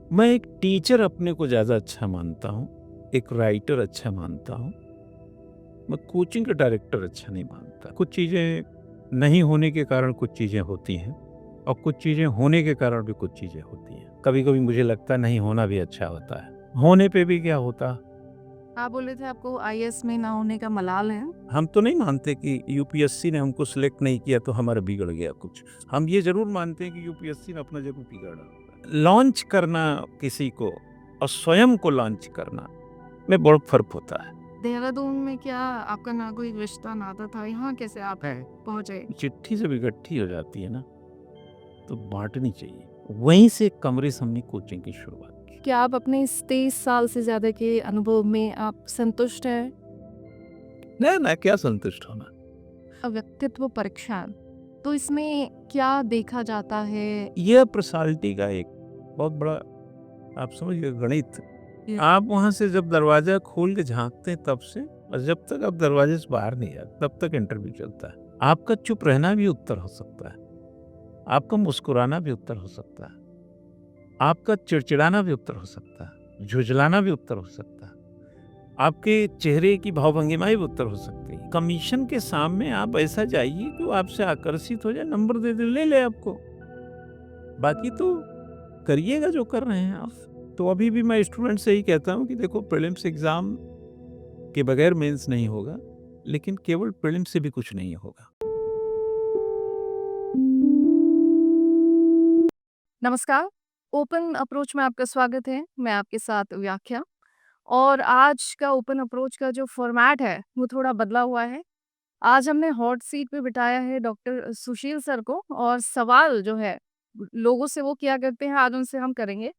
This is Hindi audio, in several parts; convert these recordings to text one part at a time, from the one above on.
मैं एक टीचर अपने को ज़्यादा अच्छा मानता हूँ, एक राइटर अच्छा मानता हूँ, मैं कोचिंग का डायरेक्टर अच्छा नहीं मानता। कुछ चीज़ें नहीं होने के कारण कुछ चीज़ें होती हैं और कुछ चीज़ें होने के कारण भी कुछ चीज़ें होती हैं। कभी-कभी मुझे लगता है नहीं होना भी अच्छा होता है। होने पे भी क्या होता, आप बोल रहे थे आपको आईएएस में ना होने का मलाल है। हम तो नहीं मानते कि यूपीएससी ने हमको सिलेक्ट नहीं किया तो हमारा बिगड़ गया कुछ। हम ये ज़रूर मानते हैं कि यूपीएससी ने अपना ज़रूर बिगाड़ा। लॉन्च करना किसी को और स्वयं को लॉन्च करना में बहुत फ़र्क होता है। देहरादून में क्या आपका ना कोई रिश्ता नाता था? यहाँ कैसे आप पहुँचे? चिट्ठी जब इकट्ठी हो जाती है ना, तो बाँटनी चाहिए। वहीं से कमरे से हमने कोचिंग की शुरुआत की। क्या आप अपने इस 23 साल से ज़्यादा के अनुभव में आप संतुष्ट हैं? ना क्या संतुष्ट होना। व्यक्तित्व परीक्षा, तो इसमें क्या देखा जाता है? यह पर्सनैलिटी का एक बहुत बड़ा, आप समझिए, गणित। आप वहाँ से जब दरवाज़ा खोल के झाँकते हैं तब से और जब तक आप दरवाज़े से बाहर नहीं आते तब तक इंटरव्यू चलता है। आपका चुप रहना भी उत्तर हो सकता है, आपका मुस्कुराना भी उत्तर हो सकता है, आपका चिड़चिड़ाना भी उत्तर हो सकता है, झुँझलाना भी उत्तर हो सकता है। आपके चेहरे की भाव-भंगिमाएँ भी उत्तर हो सकती हैं। कमीशन के सामने आप ऐसा जाइए कि वो आपसे आकर्षित हो जाए, नंबर दे दे, ले ले आपको। बाकी तो करिएगा जो कर रहे हैं आप। तो अभी भी मैं स्टूडेंट से ही कहता हूँ कि देखो, प्रीलिम्स एग्ज़ाम के बगैर मेंस नहीं होगा, लेकिन केवल प्रीलिम्स से भी कुछ नहीं होगा। नमस्कार, ओपन अप्रोच में आपका स्वागत है। मैं आपके साथ व्याख्या और आज का ओपन अप्रोच का जो फ़ॉर्मेट है, वो थोड़ा बदला हुआ है। आज हमने हॉट सीट पे बिठाया है डॉक्टर सुशील सर को और सवाल जो है, लोगों से वो किया करते हैं, आज उनसे हम करेंगे।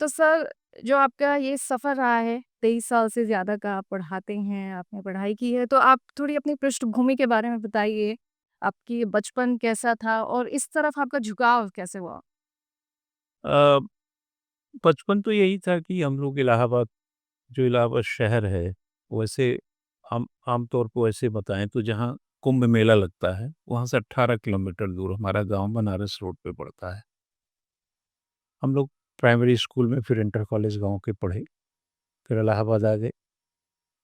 तो सर, जो आपका ये सफ़र रहा है, 23 साल से ज़्यादा का आप पढ़ाते हैं, आपने पढ़ाई की है, तो आप थोड़ी अपनी पृष्ठभूमि के बारे में बताइए। आपकी बचपन कैसा था और इस तरफ आपका झुकाव कैसे हुआ? अ, बचपन तो यही था कि हम लोग इलाहाबाद, जो इलाहाबाद शहर है, वैसे हम आम तौर पे वैसे बताएँ तो जहाँ कुंभ मेला लगता है, वहाँ से 18 किलोमीटर दूर हमारा गाँव बनारस रोड पे पड़ता है। हम लोग प्राइमरी स्कूल में, फिर इंटर कॉलेज गाँव के पढ़े, फिर इलाहाबाद आ गए,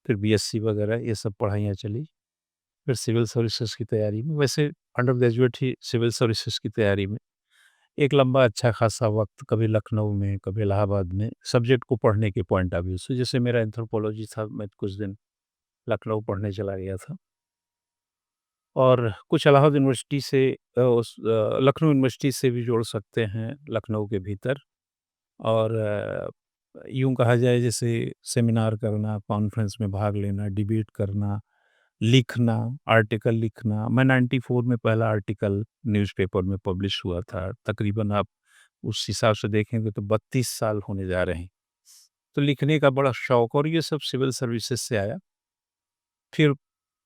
फिर बीएससी वगैरह ये सब पढ़ाइयाँ चली। फिर सिविल सर्विसेज़ की तैयारी में, वैसे अंडर ग्रेजुएट ही सिविल सर्विसेज़ की तैयारी में, एक लंबा अच्छा खासा वक़्त कभी लखनऊ में, कभी इलाहाबाद में, सब्जेक्ट को पढ़ने के पॉइंट ऑफ व्यू से। जैसे मेरा एंथ्रोपोलॉजी था, मैं कुछ दिन लखनऊ पढ़ने चला गया था और कुछ इलाहाबाद यूनिवर्सिटी से लखनऊ यूनिवर्सिटी से भी जोड़ सकते हैं लखनऊ के भीतर। और यूँ कहा जाए जैसे सेमिनार करना, कॉन्फ्रेंस में भाग लेना, डिबेट करना, लिखना, आर्टिकल लिखना। मैं 94 में पहला आर्टिकल न्यूज़पेपर में पब्लिश हुआ था। तकरीबन आप उस हिसाब से देखेंगे तो 32 साल होने जा रहे हैं। तो लिखने का बड़ा शौक, और ये सब सिविल सर्विसेज से आया। फिर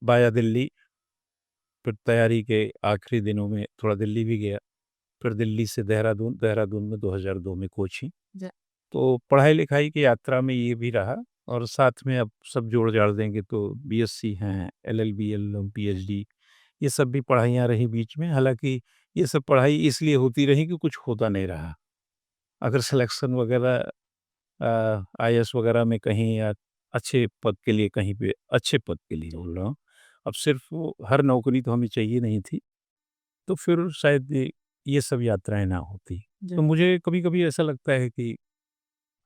वाया दिल्ली, फिर तैयारी के आखिरी दिनों में थोड़ा दिल्ली भी गया। फिर दिल्ली से देहरादून, देहरादून में 2002 में कोचिंग। ज तो पढ़ाई-लिखाई की यात्रा में ये भी रहा और साथ में अब सब जोड़-जाड़ देंगे तो बीएससी हैं, एलएलबी, एलएलएम, पीएचडी, ये सब भी पढ़ाइयाँ रही बीच में। हालाँकि ये सब पढ़ाई इसलिए होती रही कि कुछ होता नहीं रहा। अगर सिलेक्शन वगैरह आईएएस वगैरह में कहीं या अच्छे पद के लिए, कहीं पे अच्छे पद के लिए बोल रहा हूँ। अब सिर्फ़ वो हर नौकरी तो हमें चाहिए नहीं थी, तो फिर शायद ये सब यात्राएँ ना होती। तो जी। मुझे कभी-कभी ऐसा लगता है कि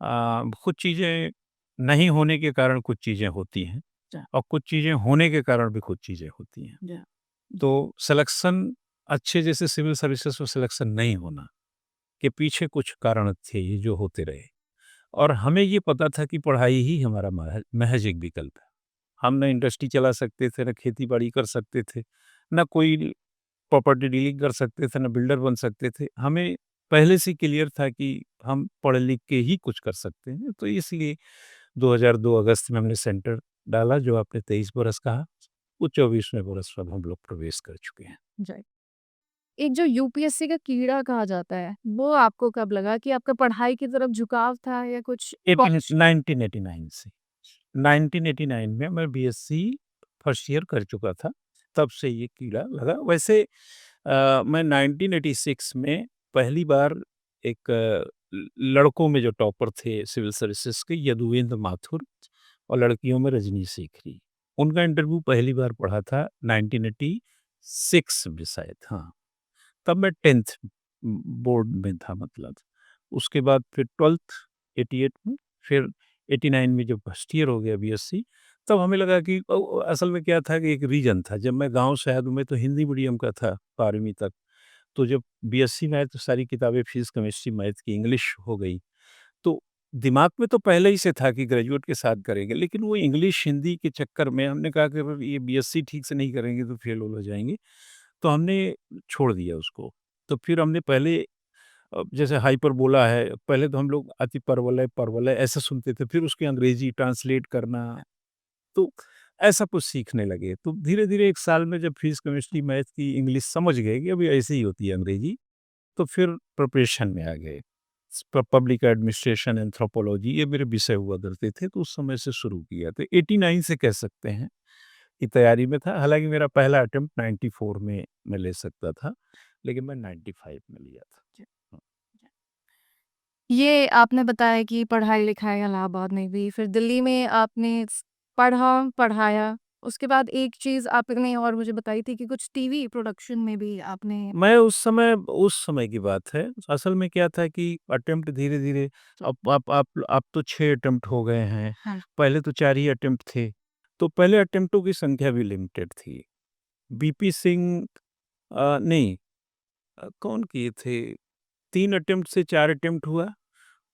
कुछ चीज़ें नहीं होने के कारण कुछ चीज़ें होती हैं ज और कुछ चीज़ें होने के कारण भी कुछ चीज़ें होती हैं। ज तो सिलेक्शन अच्छे, जैसे सिविल सर्विसेज़ में सिलेक्शन नहीं होना के पीछे कुछ कारण थे ये जो होते रहे, और हमें ये पता था कि पढ़ाई ही हमारा महज़ एक विकल्प है। हम ना इंडस्ट्री चला सकते थे, ना खेती-बाड़ी कर सकते थे, ना कोई प्रॉपर्टी डीलिंग कर सकते थे, ना बिल्डर बन सकते थे। हमें पहले से क्लियर था कि हम पढ़ लिख के ही कुछ कर सकते हैं। तो इसलिए 2002 अगस्त में हमने सेंटर डाला, जो आपने 23 बरस कहा, वो 24वें बरस में अब हम लोग प्रवेश कर चुके हैं। जी। एक जो यूपीएससी का कीड़ा कहा जाता है, वो आपको कब लगा कि आपका पढ़ाई की तरफ झुकाव था या कुछ एटीन कौश 1989 से, 1989 में मैं बीएससी फर्स्ट ईयर कर चुका था, तब से ये कीड़ा लगा। वैसे मैं 1986 में पहली बार एक लड़कों में जो टॉपर थे सिविल सर्विसेज के यदुवेंद्र माथुर और लड़कियों में रजनी सीखरी। उनका इंटरव्यू पहली बार पढ़ा था 1986 में शायद, हाँ। तब मैं 10th बोर्ड में था मतलब। उसके बाद फिर 12th 88 में, फिर 89 में जब फर्स्ट ईयर हो गया बीएससी, तब हमें लगा कि असल में क्या था कि एक रीजन था। जब मैं गाँव शहर में तो हिंदी मीडियम का था 12वीं तक। तो जब बीएससी में आए तो सारी किताबें फिज़िक्स, केमिस्ट्री, मैथ की इंग्लिश हो गई। तो दिमाग में तो पहले ही से था कि ग्रेजुएट के साथ करेंगे, लेकिन वो इंग्लिश, हिंदी के चक्कर में हमने कहा कि अगर ये बीएससी ठीक से नहीं करेंगे तो फेल हो जाएँगे। तो हमने छोड़ दिया उसको। तो फिर हमने पहले जैसे हाइपरबोला है, पहले तो हम लोग अति परवलय, परवलय ऐसा सुनते थे, फिर उसकी अंग्रेजी ट्रांसलेट करना, तो ऐसा कुछ सीखने लगे। तो धीरे-धीरे 1 साल में जब फिज़िक्स, केमिस्ट्री, मैथ की इंग्लिश समझ गए कि अभी ऐसे ही होती है अंग्रेजी, तो फिर प्रिपरेशन में आ गए। पब्लिक एडमिनिस्ट्रेशन, एंथ्रोपोलॉजी ये मेरे विषय हुआ करते थे, तो उस समय से शुरू किया। तो 89 से कह सकते हैं कि तैयारी में था। हालाँकि मेरा पहला अटेम्प्ट 94 में मैं ले सकता था, लेकिन मैं 95 में लिया था। जी। ये आपने बताया कि पढ़ाई-लिखाई इलाहाबाद में हुई, फिर दिल्ली में आपने पढ़ा, पढ़ाया, उसके बाद एक चीज़ आपने और मुझे बताई थी कि कुछ टीवी प्रोडक्शन में भी आपने। मैं उस समय की बात है। असल में क्या था कि अटेम्प्ट धीरे-धीरे अब तो 6 अटेम्प्ट हो गए हैं। हाँ। पहले तो 4 ही अटेम्प्ट थे। तो पहले अटेम्प्टों की संख्या भी लिमिटेड थी। बीपी सिंह नहीं, कौन किए थे? 3 अटेम्प्ट से 4 अटेम्प्ट हुआ।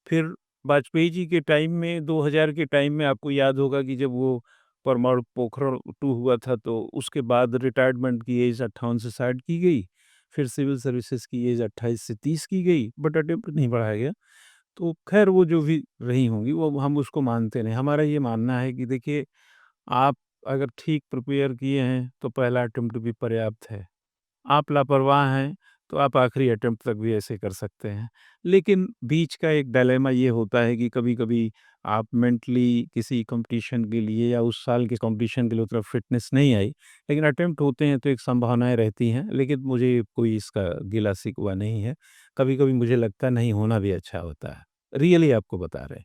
फिर वाजपेयी जी के टाइम में 2000 के टाइम में आपको याद होगा कि जब वो परमाणु पोखरण 2 हुआ था तो उसके बाद रिटायरमेंट की एज 58 से 60 की गई। फिर सिविल सर्विसेज की एज 28 से 30 की गई, बट अटेम्प्ट नहीं बढ़ाया गया। तो खैर वो जो भी रही होंगी वो हम उसको मानते नहीं। हमारा ये मानना है कि देखिए, आप अगर ठीक प्रिपेयर किए हैं तो पहला अटेम्प्ट भी पर्याप्त है। आप लापरवाह हैं, तो आप आखिरी अटेम्प्ट तक भी ऐसे कर सकते हैं। लेकिन बीच का एक डायलेमा ये होता है कि कभी-कभी आप मेंटली किसी कॉम्पिटिशन के लिए या उस साल के कॉम्पिटिशन के लिए उतना फिटनेस नहीं आई, लेकिन अटेम्प्ट होते हैं तो एक संभावनाएँ रहती हैं। लेकिन मुझे कोई इसका गिला-शिकवा नहीं है। कभी-कभी मुझे लगता है नहीं होना भी अच्छा होता है। रियली आपको बता रहे हैं।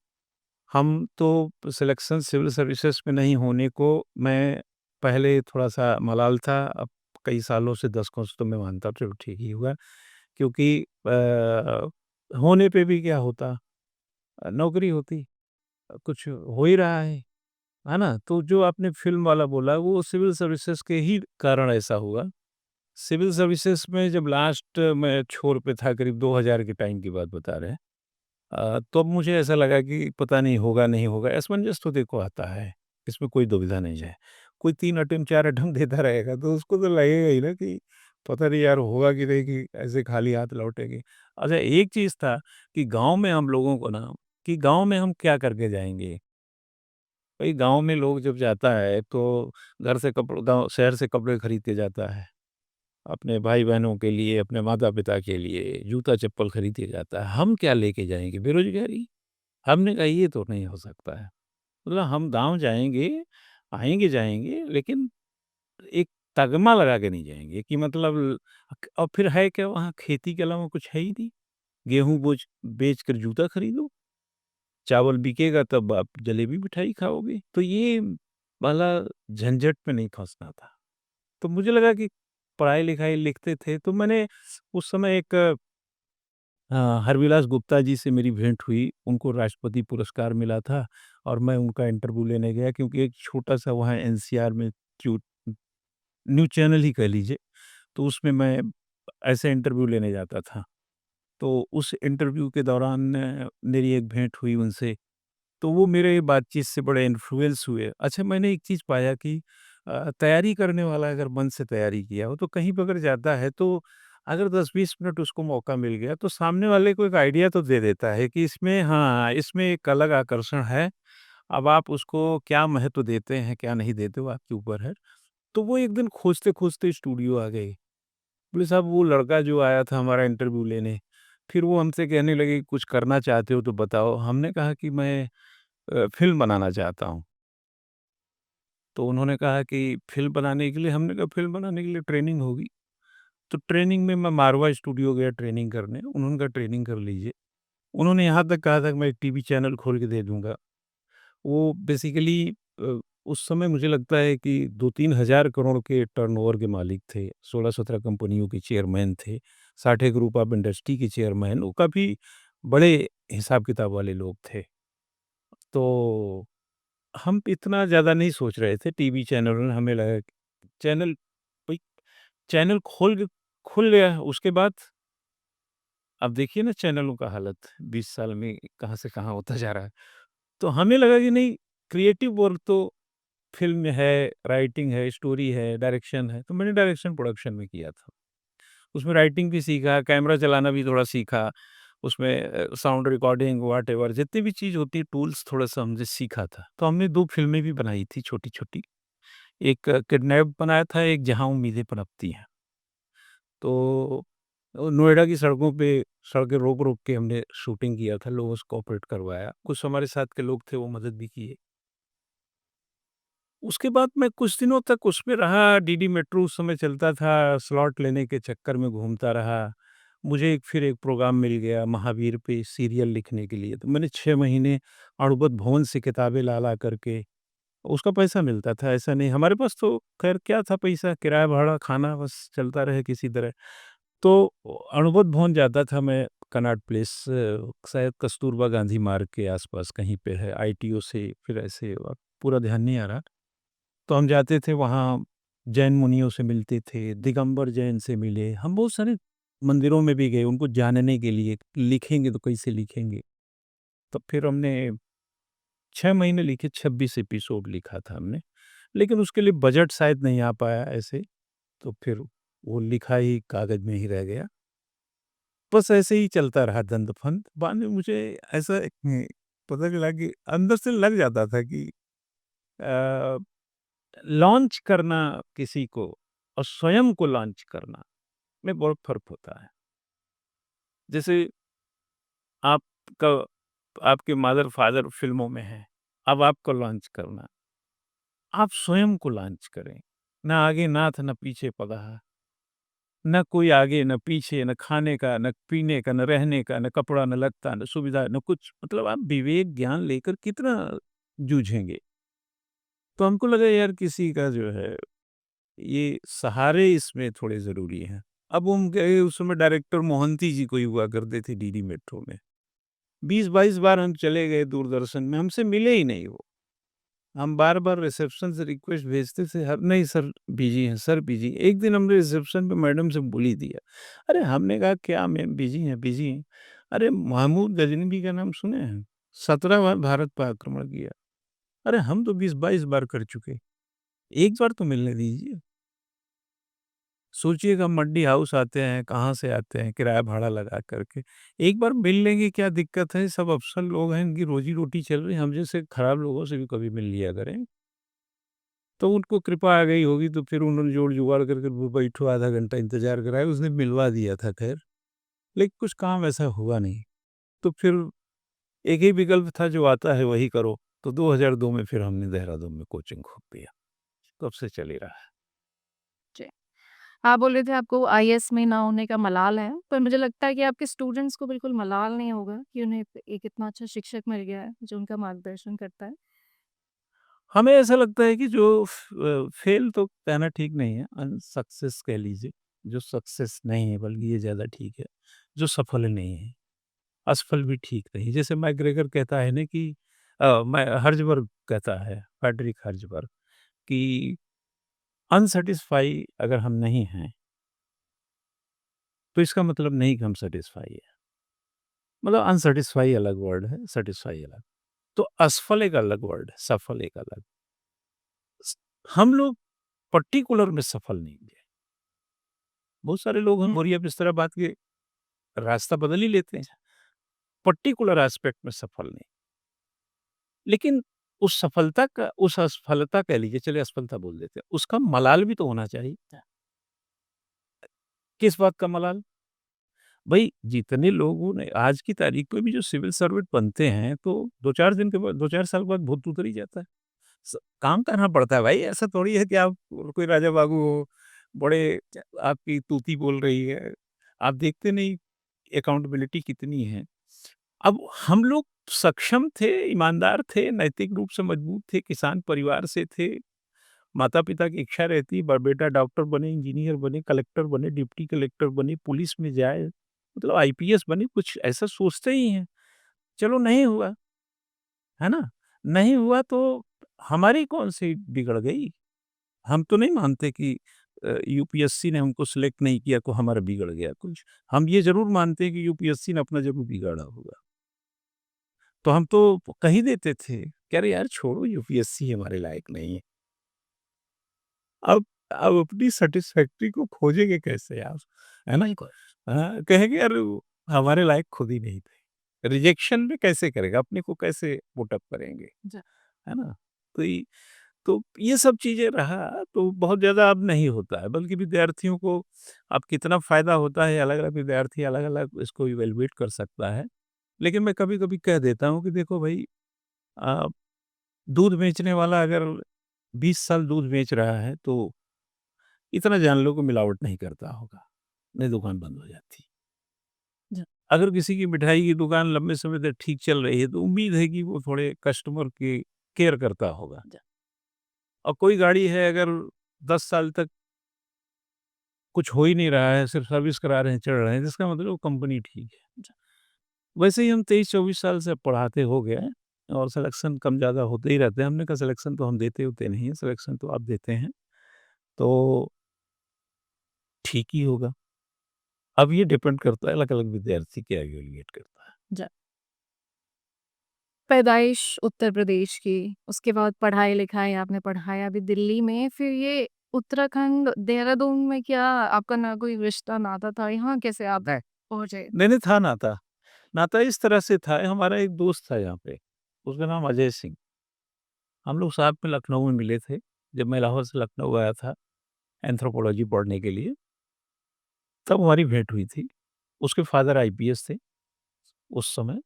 हम तो सिलेक्शन सिविल सर्विसेज में नहीं होने को मैं पहले थोड़ा-सा मलाल था, अब कई सालों से 10 कोस तो मैं मानता हूँ चलो ठीक ही हुआ क्योंकि होने पे भी क्या होता, नौकरी होती, कुछ हो ही रहा है ना? तो जो आपने फ़िल्म वाला बोला वो सिविल सर्विसेज के ही कारण ऐसा हुआ। सिविल सर्विसेज में जब लास्ट मैं छोर पे था करीब 2000 के टाइम की बात बता रहे हैं। तो अब मुझे ऐसा लगा कि पता नहीं होगा, नहीं होगा, असमंजस तो देखो आता है, इसमें कोई दुविधा नहीं है। कोई 3 अटेम्प्ट 4 अटेम्प्ट देता रहेगा तो उसको तो लगेगा ही ना कि पता नहीं यार होगा कि नहीं कि ऐसे खाली हाथ लौटेंगे। अच्छा एक चीज़ था कि गाँव में हम लोगों को ना कि गाँव में हम क्या करके जाएँगे? भई गाँव में लोग जब जाता है तो घर से गाँव शहर से कपड़े खरीद के जाता है। अपने भाई-बहनों के लिए, अपने माता-पिता के लिए जूता-चप्पल खरीद के जाता है। हम क्या लेके जाएँगे? बेरोज़गारी? हमने कहा ये तो नहीं हो सकता है। मतलब हम गाँव जाएँगे, आएँगे-जाएँगे लेकिन एक तगमा लगा के नहीं जाएँगे कि मतलब और फिर है क्या वहाँ खेती के अलावा कुछ है ही नहीं। गेहूँ बेच कर जूता खरीदो, चावल बिकेगा तब आप जलेबी मिठाई खाओगे। तो ये वाला झंझट में नहीं फँसना था। तो मुझे लगा कि पढ़ाई-लिखाई लिखते थे तो मैंने उस समय एक हरविलास गुप्ता जी से मेरी भेंट हुई, उनको राष्ट्रपति पुरस्कार मिला था और मैं उनका इंटरव्यू लेने गया क्योंकि एक छोटा-सा वहाँ एनसीआर में जो न्यूज़ चैनल ही कह लीजिए, तो उसमें मैं ऐसे इंटरव्यू लेने जाता था। तो उस इंटरव्यू के दौरान मेरी एक भेंट हुई उनसे, तो वो मेरे बातचीत से बड़े इन्फ्लुएंस हुए। अच्छा मैंने एक चीज़ पाया कि तैयारी करने वाला अगर मन से तैयारी किया हो तो कहीं पे अगर जाता है तो अगर 10-20 मिनट उसको मौका मिल गया तो सामने वाले को एक आइडिया तो दे देता है कि इसमें हाँ, इसमें एक अलग आकर्षण है। अब आप उसको क्या महत्व देते हैं, क्या नहीं देते वो आपके ऊपर है। तो वो एक दिन खोजते-खोजते स्टूडियो आ गए। बोले साहब वो लड़का जो आया था हमारा इंटरव्यू लेने, फिर वो हमसे कहने लगे कुछ करना चाहते हो तो बताओ। हमने कहा कि मैं फ़िल्म बनाना चाहता हूँ। तो उन्होंने कहा कि फ़िल्म बनाने के लिए हमने कहा फ़िल्म बनाने के लिए ट्रेनिंग होगी। तो ट्रेनिंग में मैं मारवा स्टूडियो गया ट्रेनिंग करने, उन्होंने कहा ट्रेनिंग कर लीजिए। उन्होंने यहाँ तक कहा था कि मैं एक टीवी चैनल खोल के दे दूँगा। वो बेसिकली उस समय मुझे लगता है कि 2-3 हज़ार करोड़ के टर्नओवर के मालिक थे, 16-17 कंपनियों के चेयरमैन थे, साठे ग्रुप ऑफ इंडस्ट्री के चेयरमैन, वो काफ़ी बड़े हिसाब-किताब वाले लोग थे। तो हम इतना ज़्यादा नहीं सोच रहे थे टीवी चैनलों ने हमें लगा कि चैनल भई चैनल खुल गया उसके बाद अब देखिए ना चैनलों का हालत 20 साल में कहाँ से कहाँ होता जा रहा है। तो हमें लगा कि नहीं क्रिएटिव वर्क तो फ़िल्म में है, राइटिंग है, स्टोरी है, डायरेक्शन है, तो मैंने डायरेक्शन प्रोडक्शन में किया था। उसमें राइटिंग भी सीखा, कैमरा चलाना भी थोड़ा सीखा, उसमें साउंड रिकॉर्डिंग व्हाटएवर जितनी भी चीज़ होती है टूल्स थोड़ा-सा हमने सीखा था। तो हमने 2 फ़िल्में भी बनाई थी छोटी-छोटी। एक किडनैप बनाया था, एक जहाँ उम्मीदें पनपती हैं। तो नोएडा की सड़कों पे सड़कें रोक-रोक के हमने शूटिंग किया था, लोगों से कोऑपरेट करवाया। कुछ हमारे साथ के लोग थे, वो मदद भी किए। उसके बाद मैं कुछ दिनों तक उसमें रहा, डीडी मेट्रो उस समय चलता था, स्लॉट लेने के चक्कर में घूमता रहा। मुझे फिर एक प्रोग्राम मिल गया महावीर पे सीरियल लिखने के लिए, तो मैंने 6 महीने अणुबद्ध भवन से किताबें ला-ला करके उसका पैसा मिलता था, ऐसा नहीं हमारे पास तो ख़ैर क्या था पैसा, किराया भाड़ा, खाना बस चलता रहे किसी तरह। तो अणुबद्ध भवन जाता था मैं कनॉट प्लेस शायद कस्तूरबा गांधी मार्ग के आस-पास कहीं पे है, आईटीओ से फिर ऐसे पूरा ध्यान नहीं आ रहा। तो हम जाते थे वहाँ, जैन मुनियों से मिलते थे, दिगंबर जैन से मिले, हम बहुत सारे मंदिरों में भी गए उनको जानने के लिए, लिखेंगे तो कैसे लिखेंगे? तो फिर हमने 6 महीने लिखे, 26 एपिसोड लिखा था हमने, लेकिन उसके लिए बजट शायद नहीं आ पाया ऐसे, तो फिर वो लिखा ही कागज़ में ही रह गया। बस ऐसे ही चलता रहा दंद-फंद, बाद में मुझे ऐसा पता चला कि अंदर से लग जाता था कि अ लॉन्च करना किसी को और स्वयं को लॉन्च करना में बहुत फ़र्क होता है। जैसे आपका आपके मदर-फादर फ़िल्मों में हैं, अब आपको लॉन्च करना, आप स्वयं को लॉन्च करें। ना आगे नाथ ना पीछे पगहा, ना कोई आगे ना पीछे, ना खाने का, ना पीने का, ना रहने का, ना कपड़ा, ना लत्ता, ना सुविधा, ना कुछ मतलब आप विवेक ज्ञान लेकर कितना जूझेंगे? तो हमको लगा यार किसी का जो है ये सहारे इसमें थोड़े ज़रूरी हैं। अब हम गए उस समय डायरेक्टर मोहंती जी कोई हुआ करते थे डीडी मेट्रो में। 20-22 बार हम चले गए दूरदर्शन में, हमसे मिले ही नहीं वो। हम बार-बार रिसेप्शन से रिक्वेस्ट भेजते थे हर नहीं सर बिज़ी हैं, सर बिज़ी हैं। एक दिन हमने रिसेप्शन पे मैडम से बोल ही दिया। अरे हमने कहा क्या मैम बिज़ी हैं, बिज़ी हैं। अरे महमूद गज़नवी का नाम सुने हैं? 17 बार भारत पर आक्रमण किया। अरे हम तो 20-22 बार कर चुके। एक बार तो मिलने दीजिए। सोचिएगा मंडी हाउस आते हैं, कहाँ से आते हैं किराया भाड़ा लगा करके। एक बार मिल लेंगे क्या दिक्कत है, सब अफ़सर लोग हैं, इनकी रोज़ी-रोटी चल रही है, हम जैसे खराब लोगों से भी कभी मिल लिया करें। तो उनको कृपा आ गई होगी तो फिर उन्होंने जोड़-जुगाड़ करके वो बैठो आधा घंटा इंतज़ार कराया, उसने मिलवा दिया था ख़ैर, लेकिन कुछ काम ऐसा हुआ नहीं। तो फिर एक ही विकल्प था जो आता है वही करो, तो 2002 में फिर हमने देहरादून में कोचिंग खोल दिया, तब से चल ही रहा है। जी। आप बोल रहे थे आपको आईएएस में ना होने का मलाल है, पर मुझे लगता है कि आपके स्टूडेंट्स को बिल्कुल मलाल नहीं होगा कि उन्हें एक इतना अच्छा शिक्षक मिल गया है, जो उनका मार्गदर्शन करता है। हमें ऐसा लगता है कि जो फेल तो कहना ठीक नहीं है, अनसक्सेस कह लीजिए, जो सक्सेस नहीं है बल्कि ये ज़्यादा ठीक है, जो सफल नहीं है, असफल भी ठीक नहीं। जैसे मैकग्रेगर कहता है ना कि मैं हर्ज़बर्ग कहता है, फ्रेडरिक हर्ज़बर्ग कि अनसैटिस्फाई अगर हम नहीं हैं, तो इसका मतलब नहीं कि हम सैटिस्फाई हैं। मतलब अनसैटिस्फाई अलग वर्ड है, सैटिस्फाई अलग। तो असफल एक अलग वर्ड है, सफल एक अलग। स हम लोग पर्टिकुलर में सफल नहीं हुए। बहुत सारे लोग हैं बोरिया बिस्तर बात के रास्ता बदल ही लेते हैं, पर्टिकुलर एस्पेक्ट में सफल नहीं। लेकिन उस असफलता कह लीजिए, चलिए असफलता बोल देते हैं, उसका मलाल भी तो होना चाहिए। किस बात का मलाल? भई जितने लोगों ने आज की तारीख में भी जो सिविल सर्वेंट बनते हैं, तो 2-4 दिन के बाद 2-4 साल बाद भूत उतर ही जाता है। काम करना पड़ता है भाई, ऐसा थोड़ी है कि आप कोई राजा बाबू हो, बड़े आपकी तूती बोल रही है। आप देखते नहीं अकाउंटेबिलिटी कितनी है। अब हम लोग सक्षम थे, ईमानदार थे, नैतिक रूप से मजबूत थे, किसान परिवार से थे। माता-पिता की इच्छा रहती ब बेटा डॉक्टर बने, इंजीनियर बने, कलेक्टर बने, डिप्टी कलेक्टर बने, पुलिस में जाए, मतलब आईपीएस बने, कुछ ऐसा सोचते ही हैं। चलो नहीं हुआ, है ना? नहीं हुआ तो हमारी कौन-सी बिगड़ गई? हम तो नहीं मानते कि यूपीएससी ने हमको सिलेक्ट नहीं किया तो हमारा बिगड़ गया कुछ। हम ये ज़रूर मानते हैं कि यूपीएससी ने अपना ज़रूर बिगाड़ा होगा। तो हम तो कह ही देते थे, कह रहे यार छोड़ो यूपीएससी हमारे लायक नहीं है। अब अपनी सैटिस्फैक्टरी को खोजेंगे कैसे आप? है ना? बिल्कुल। हाँ, कहेंगे यार हमारे लायक खुद ही नहीं थे। रिजेक्शन में कैसे करेगा? अपने को कैसे पुट अप करेंगे? जी। है ना? तो ये सब चीज़ें रहा तो बहुत ज़्यादा अब नहीं होता है, बल्कि विद्यार्थियों को अब कितना फ़ायदा होता है, अलग-अलग विद्यार्थी अलग-अलग इसको इवैल्यूएट कर सकता है। लेकिन मैं कभी-कभी कह देता हूँ कि देखो भई अ, दूध बेचने वाला अगर 20 साल दूध बेच रहा है, तो इतना जान लो कि मिलावट नहीं करता होगा, नहीं दुकान बंद हो जाती। जी। अगर किसी की मिठाई की दुकान लंबे समय तक ठीक चल रही है, तो उम्मीद है कि वो थोड़े कस्टमर की केयर करता होगा। जी। और कोई गाड़ी है अगर 10 साल तक कुछ हो ही नहीं रहा है, सिर्फ सर्विस करा रहे हैं, चढ़ रहे हैं, जिसका मतलब वो कंपनी ठीक है। जी। वैसे ही हम 23-24 साल से पढ़ाते हो गए हैं और सिलेक्शन कम ज़्यादा होते ही रहते हैं। हमने कहा सिलेक्शन तो हम देते होते नहीं हैं, सिलेक्शन तो आप देते हैं, तो ठीक ही होगा। अब ये डिपेंड करता है अलग-अलग विद्यार्थी क्या इवैल्यूएट करता है। जी। पैदाइश उत्तर प्रदेश की, उसके बाद पढ़ाई-लिखाई आपने पढ़ाया भी दिल्ली में, फिर ये उत्तराखंड, देहरादून में क्या आपका ना कोई रिश्ता नाता था? यहाँ कैसे आप पहुँचे? नहीं, नहीं था नाता। नाता इस तरह से था, हमारा एक दोस्त था यहाँ पे, उसका नाम अजय सिंह। हम लोग साथ में लखनऊ में मिले थे, जब मैं लाहौर से लखनऊ आया था एंथ्रोपोलॉजी पढ़ने के लिए, तब हमारी भेंट हुई थी। उसके फादर आईपीएस थे उस समय।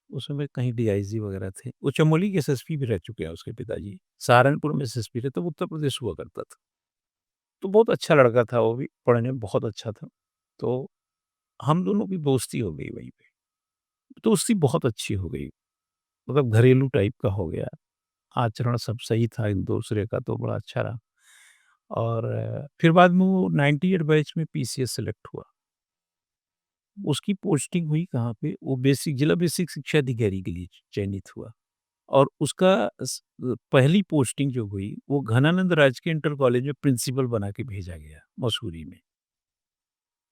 उस समय कहीं डीआईजी वगैरह थे। वो चमोली के एसएसपी भी रह चुके हैं उसके पिताजी। सहारनपुर में एसएसपी थे, तब उत्तर प्रदेश हुआ करता था। तो बहुत अच्छा लड़का था वो भी, पढ़ने में बहुत अच्छा था। तो हम दोनों की दोस्ती हो गई वहीं पे। दोस्ती बहुत अच्छी हो गई, मतलब घरेलू टाइप का हो गया। आचरण सब सही था एक-दूसरे का, तो बड़ा अच्छा रहा। और फिर बाद में वो 98 बैच में पीसीएस सेलेक्ट हुआ। उसकी पोस्टिंग हुई कहाँ पे? वो जिला बेसिक शिक्षा अधिकारी के लिए चयनित हुआ। और उसका पहली पोस्टिंग जो हुई, वो घनानंद राजकीय इंटर कॉलेज में प्रिंसिपल बना के भेजा गया, मसूरी में।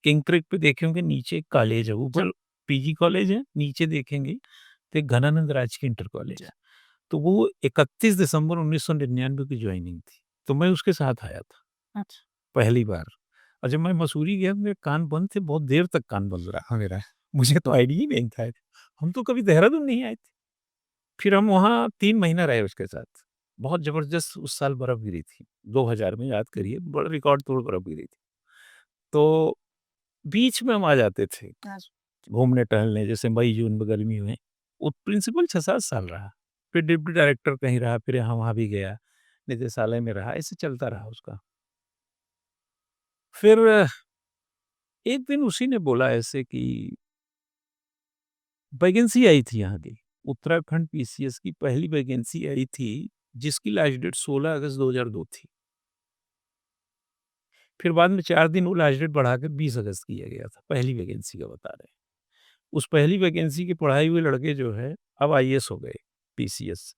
किंग क्रेग पे देखे होंगे नीचे एक कॉलेज है, ऊपर पीजी कॉलेज है, नीचे देखेंगे तो एक घनानंद राजकीय इंटर कॉलेज जी। है। तो वो 31 दिसंबर 1999 की जॉइनिंग थी, तो मैं उसके साथ आया था, अच्छा। पहली बार। और जब मैं मसूरी गया तो मेरे कान बंद थे, बहुत देर तक कान बंद रहा मेरा। मुझे तो आइडिया ही नहीं था। हम तो कभी देहरादून नहीं आए थे। फिर हम वहाँ 3 महीना रहे उसके साथ। बहुत ज़बरदस्त उस साल बर्फ़ गिरी थी। 2000 में याद करिए, बड़ा रिकॉर्ड तोड़ बर्फ़ गिरी थी। तो बीच में हम आ जाते थे, अच्छा। घूमने टहलने जैसे मई-जून में गर्मी में। वो प्रिंसिपल 6-7 साल रहा। फिर डिप्टी डायरेक्टर कहीं रहा, फिर यहाँ-वहाँ भी गया, निदेशालय में रहा, ऐसे चलता रहा उसका। फिर एक दिन उसी ने बोला ऐसे कि वैकेंसी आई थी यहाँ की, उत्तराखंड पीसीएस की पहली वैकेंसी आई थी, जिसकी लास्ट डेट 16 अगस्त 2002 थी। फिर बाद में 4 दिन वो लास्ट डेट बढ़ाकर 20 अगस्त किया गया था, पहली वैकेंसी का बता रहे हैं। उस पहली वैकेंसी के पढ़ाए हुए लड़के जो है, अब आईएएस हो गए, पीसीएस।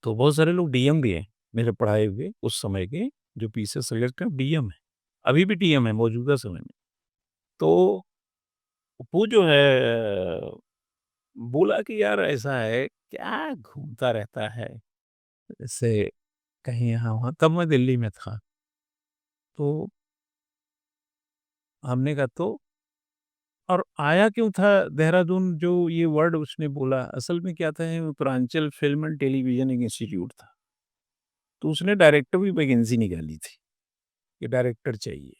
तो बहुत सारे लोग डीएम भी हैं, मेरे पढ़ाए हुए उस समय के, जो पीसीएस सेलेक्ट हैं, डीएम हैं। अभी भी डीएम हैं मौजूदा समय में। तो वो जो है बोला कि यार ऐसा है, क्या घूमता रहता है, ऐसे कहीं यहाँ-वहाँ, तब मैं दिल्ली में था। तो हमने कहा तो और आया क्यों था देहरादून जो ये वर्ड उसने बोला, असल में क्या था ये उत्तरांचल फ़िल्म एंड टेलीविज़न एक इंस्टीट्यूट था। तो उसने डायरेक्टर की वैकेंसी निकाली थी, कि डायरेक्टर चाहिए।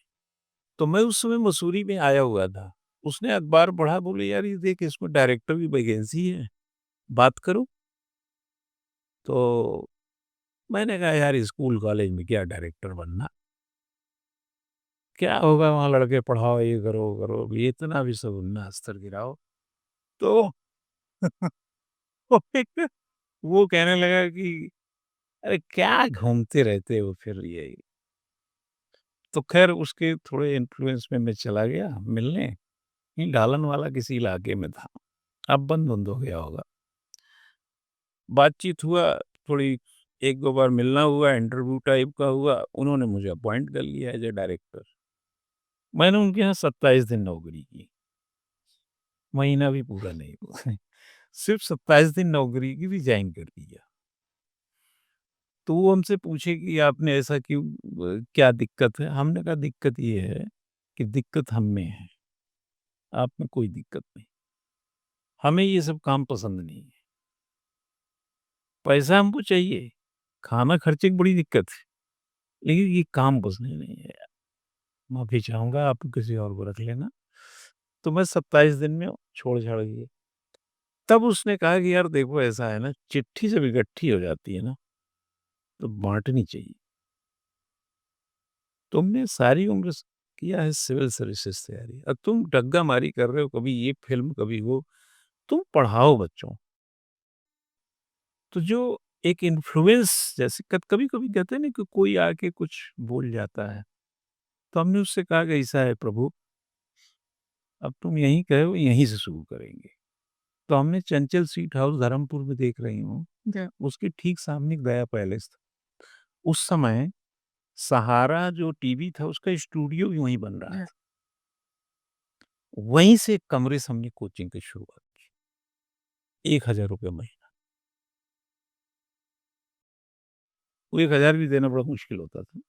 तो मैं उस समय मसूरी में आया हुआ था। उसने अखबार पढ़ा, बोले यार ये देख इसमें डायरेक्टर की वैकेंसी है, बात करो। तो मैंने कहा यार स्कूल कॉलेज में क्या डायरेक्टर बनना, क्या होगा वहाँ लड़के पढ़ाओ, ये करो, वो करो, अभी इतना भी सब ना अस्तर गिराओ। तो वो एक वो कहने लगा कि अरे क्या घूमते रहते हो फिर ये। तो ख़ैर उसके थोड़े इन्फ्लुएंस में मैं चला गया मिलने, ये डालन वाला किसी इलाके में था। अब बंद-वंद हो गया होगा। बातचीत हुआ, थोड़ी 1-2 बार मिलना हुआ, इंटरव्यू टाइप का हुआ, उन्होंने मुझे अपॉइंट कर लिया एज़ अ डायरेक्टर। मैंने उनके यहाँ 27 दिन नौकरी की, महीना भी पूरा नहीं हुआ। सिर्फ़ 27 दिन नौकरी की, रिज़ाइन कर दिया। तो वो हमसे पूछे कि आपने ऐसा क्यों क्या दिक्कत है? हमने कहा दिक्कत ये है कि दिक्कत हम में है, आप में कोई दिक्कत नहीं। हमें ये सब काम पसंद नहीं है। पैसा हमको चाहिए, खाना खर्चे की बड़ी दिक्कत है, लेकिन ये काम पसंद नहीं है यार। माफ़ी चाहूँगा, आप किसी और को रख लेना। तो मैं 27 दिन में छोड़-छाड़ दिए। तब उसने कहा कि यार देखो ऐसा है ना, चिट्ठी जब इकट्ठी हो जाती है ना, तो बाँटनी चाहिए। तुमने सारी उम्र किया है सिविल सर्विसेज तैयारी, अब तुम डग्गा मारी कर रहे हो, कभी ये फ़िल्म, कभी वो, तुम पढ़ाओ बच्चों। तो जो एक इन्फ्लुएंस जैसे कभी-कभी कहते हैं ना कि कोई आके कुछ बोल जाता है, तो हमने उससे कहा कि ऐसा है प्रभु, अब तुम यहीं कहो, यहीं से शुरू करेंगे। तो हमने चंचल स्वीट हाउस धर्मपुर में देख रही हूँ, उसके ठीक सामने गया पैलेस था। उस समय सहारा जो टीवी था उसका स्टूडियो भी वहीं बन रहा था। वहीं से एक कमरे से हमने कोचिंग की शुरुआत की। ₹1000 महीना। वो 1000 भी देना बड़ा मुश्किल होता था।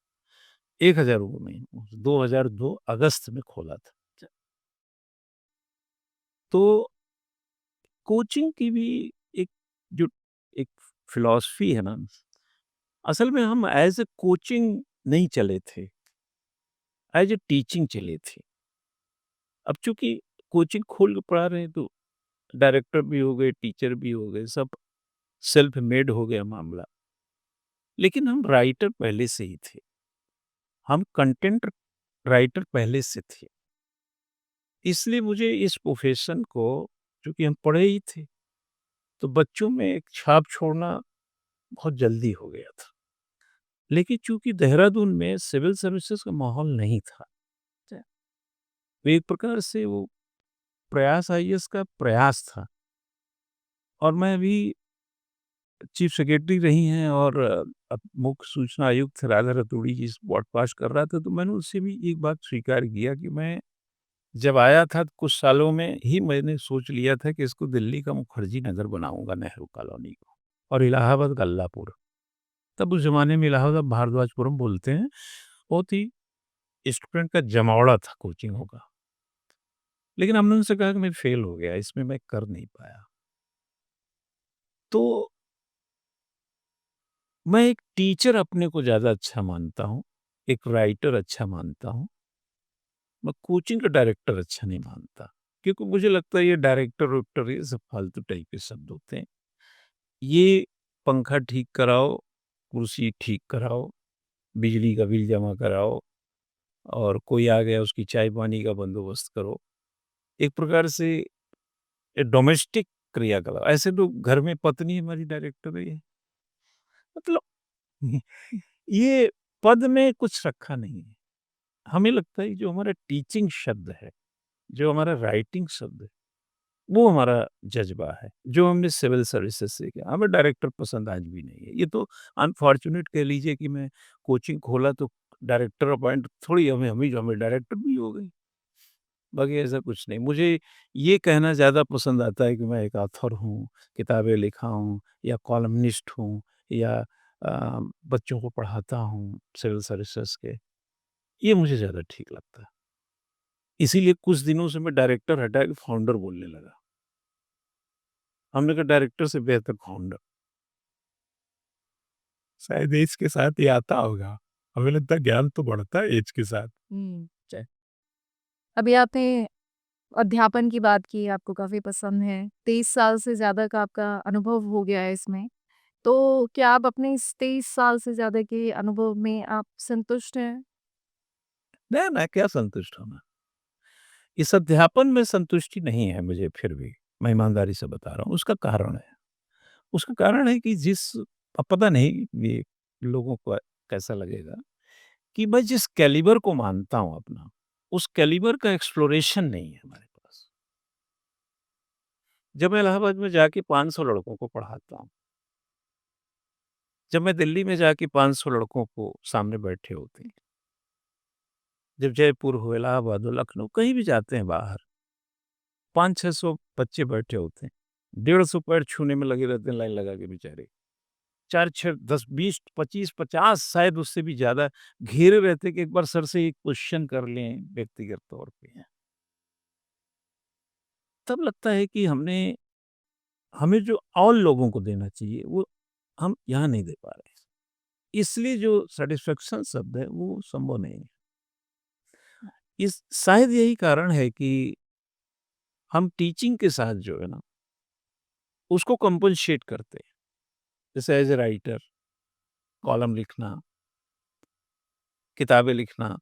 ₹1000 महीना, 2002 अगस्त में खोला था। तो कोचिंग की भी एक जो एक फ़िलॉसफ़ी है ना, असल में हम एज़ अ कोचिंग नहीं चले थे, एज़ अ टीचिंग चले थे। अब चूँकि कोचिंग खोल के पढ़ा रहे हैं तो डायरेक्टर भी हो गए, टीचर भी हो गए, सब सेल्फ मेड हो गया मामला। लेकिन हम राइटर पहले से ही थे, हम कंटेंट राइटर पहले से थे। इसलिए मुझे इस प्रोफ़ेशन को, चूँकि हम पढ़े ही थे, तो बच्चों में एक छाप छोड़ना बहुत जल्दी हो गया था। लेकिन चूँकि देहरादून में सिविल सर्विसेज़ का माहौल नहीं था, तो एक प्रकार से वो प्रयास आईएएस का प्रयास था। और मैं अभी चीफ सेक्रेटरी रही हैं और अब मुख्य सूचना आयुक्त राधा रतूड़ी जी से पॉडकास्ट कर रहा था, तो मैंने उससे भी एक बात स्वीकार किया कि मैं जब आया था तो कुछ सालों में ही मैंने सोच लिया था कि इसको दिल्ली का मुखर्जी नगर बनाऊंगा, नेहरू कॉलोनी को, और इलाहाबाद का अल्लाहपुर। तब उस जमाने में इलाहाबाद भारद्वाजपुरम बोलते हैं, बहुत ही स्टूडेंट का जमावड़ा था कोचिंगों का। लेकिन हमने उनसे कहा कि मैं फेल हो गया, इसमें मैं कर नहीं पाया। तो मैं एक टीचर अपने को ज़्यादा अच्छा मानता हूँ, एक राइटर अच्छा मानता हूँ, मैं कोचिंग का डायरेक्टर अच्छा नहीं मानता। क्योंकि मुझे लगता है ये डायरेक्टर-वायरेक्टर ये सब फालतू टाइप के शब्द होते हैं। ये पंखा ठीक कराओ, कुर्सी ठीक कराओ, बिजली का बिल जमा कराओ और कोई आ गया उसकी चाय-पानी का बंदोबस्त करो। एक प्रकार से डोमेस्टिक क्रियाकलाप, ऐसे तो घर में पत्नी हमारी डायरेक्टर है ये। मतलब ये पद में कुछ रखा नहीं है। हमें लगता है जो हमारा टीचिंग शब्द है, जो हमारा राइटिंग शब्द है, वो हमारा जज़्बा है, जो हमने सिविल सर्विसेज़ से किया। हमें डायरेक्टर पसंद आज भी नहीं है। ये तो अनफॉर्च्यूनेट कह लीजिए कि मैं कोचिंग खोला तो डायरेक्टर अपॉइंट थोड़ी हमें डायरेक्टर भी हो गए। बाकी ऐसा कुछ नहीं। मुझे ये कहना ज़्यादा पसंद आता है कि मैं एक ऑथर हूँ, किताबें लिखा हूँ या कॉलमनिस्ट हूँ या बच्चों को पढ़ाता हूँ सिविल सर्विसेज़ के। ये मुझे ज़्यादा ठीक लगता है। इसीलिए कुछ दिनों से मैं डायरेक्टर हटा के फाउंडर बोलने लगा। हमने कहा डायरेक्टर से बेहतर फाउंडर। शायद ऐज के साथ ये आता होगा। हमें लगता है ज्ञान तो बढ़ता है ऐज के साथ। च अभी आपने अध्यापन की बात की, आपको काफ़ी पसंद है। 23 साल से ज़्यादा का आपका अनुभव हो गया है इसमें। तो क्या आप अपने इस 23 साल से ज़्यादा के अनुभव में आप संतुष्ट हैं? ना क्या संतुष्ट होना? इस अध्यापन में संतुष्टि नहीं है मुझे फिर भी, मैं ईमानदारी से बता रहा हूँ, उसका कारण है। उसका कारण है कि अब पता नहीं ये लोगों को कैसा लगेगा कि मैं जिस कैलिबर को मानता हूँ अपना, उस कैलिबर का एक्सप्लोरेशन नहीं है हमारे पास। जब मैं इलाहाबाद में जाके 500 लड़कों को पढ़ाता हूँ, जब मैं दिल्ली में जाके 500 लड़कों को सामने बैठे होते हैं, जब जयपुर हो, इलाहाबाद हो, लखनऊ कहीं भी जाते हैं बाहर, 500-600 बच्चे बैठे होते हैं, 150 पैर छूने में लगे रहते हैं लाइन लगा के बेचारे। 4, 6, 10, 20, 25, 50 शायद उससे भी ज़्यादा घेरे रहते हैं कि एक बार सर से एक क्वेश्चन कर लें व्यक्तिगत तौर पे। तब लगता है कि हमें जो और लोगों को देना चाहिए, वो हम यहाँ नहीं दे पा रहे हैं। इसलिए जो सैटिस्फैक्शन शब्द है, वो संभव नहीं है। इस शायद यही कारण है कि हम टीचिंग के साथ जो है ना, उसको कंपनसेट करते हैं। जैसे एज़ अ राइटर, कॉलम लिखना, किताबें लिखना,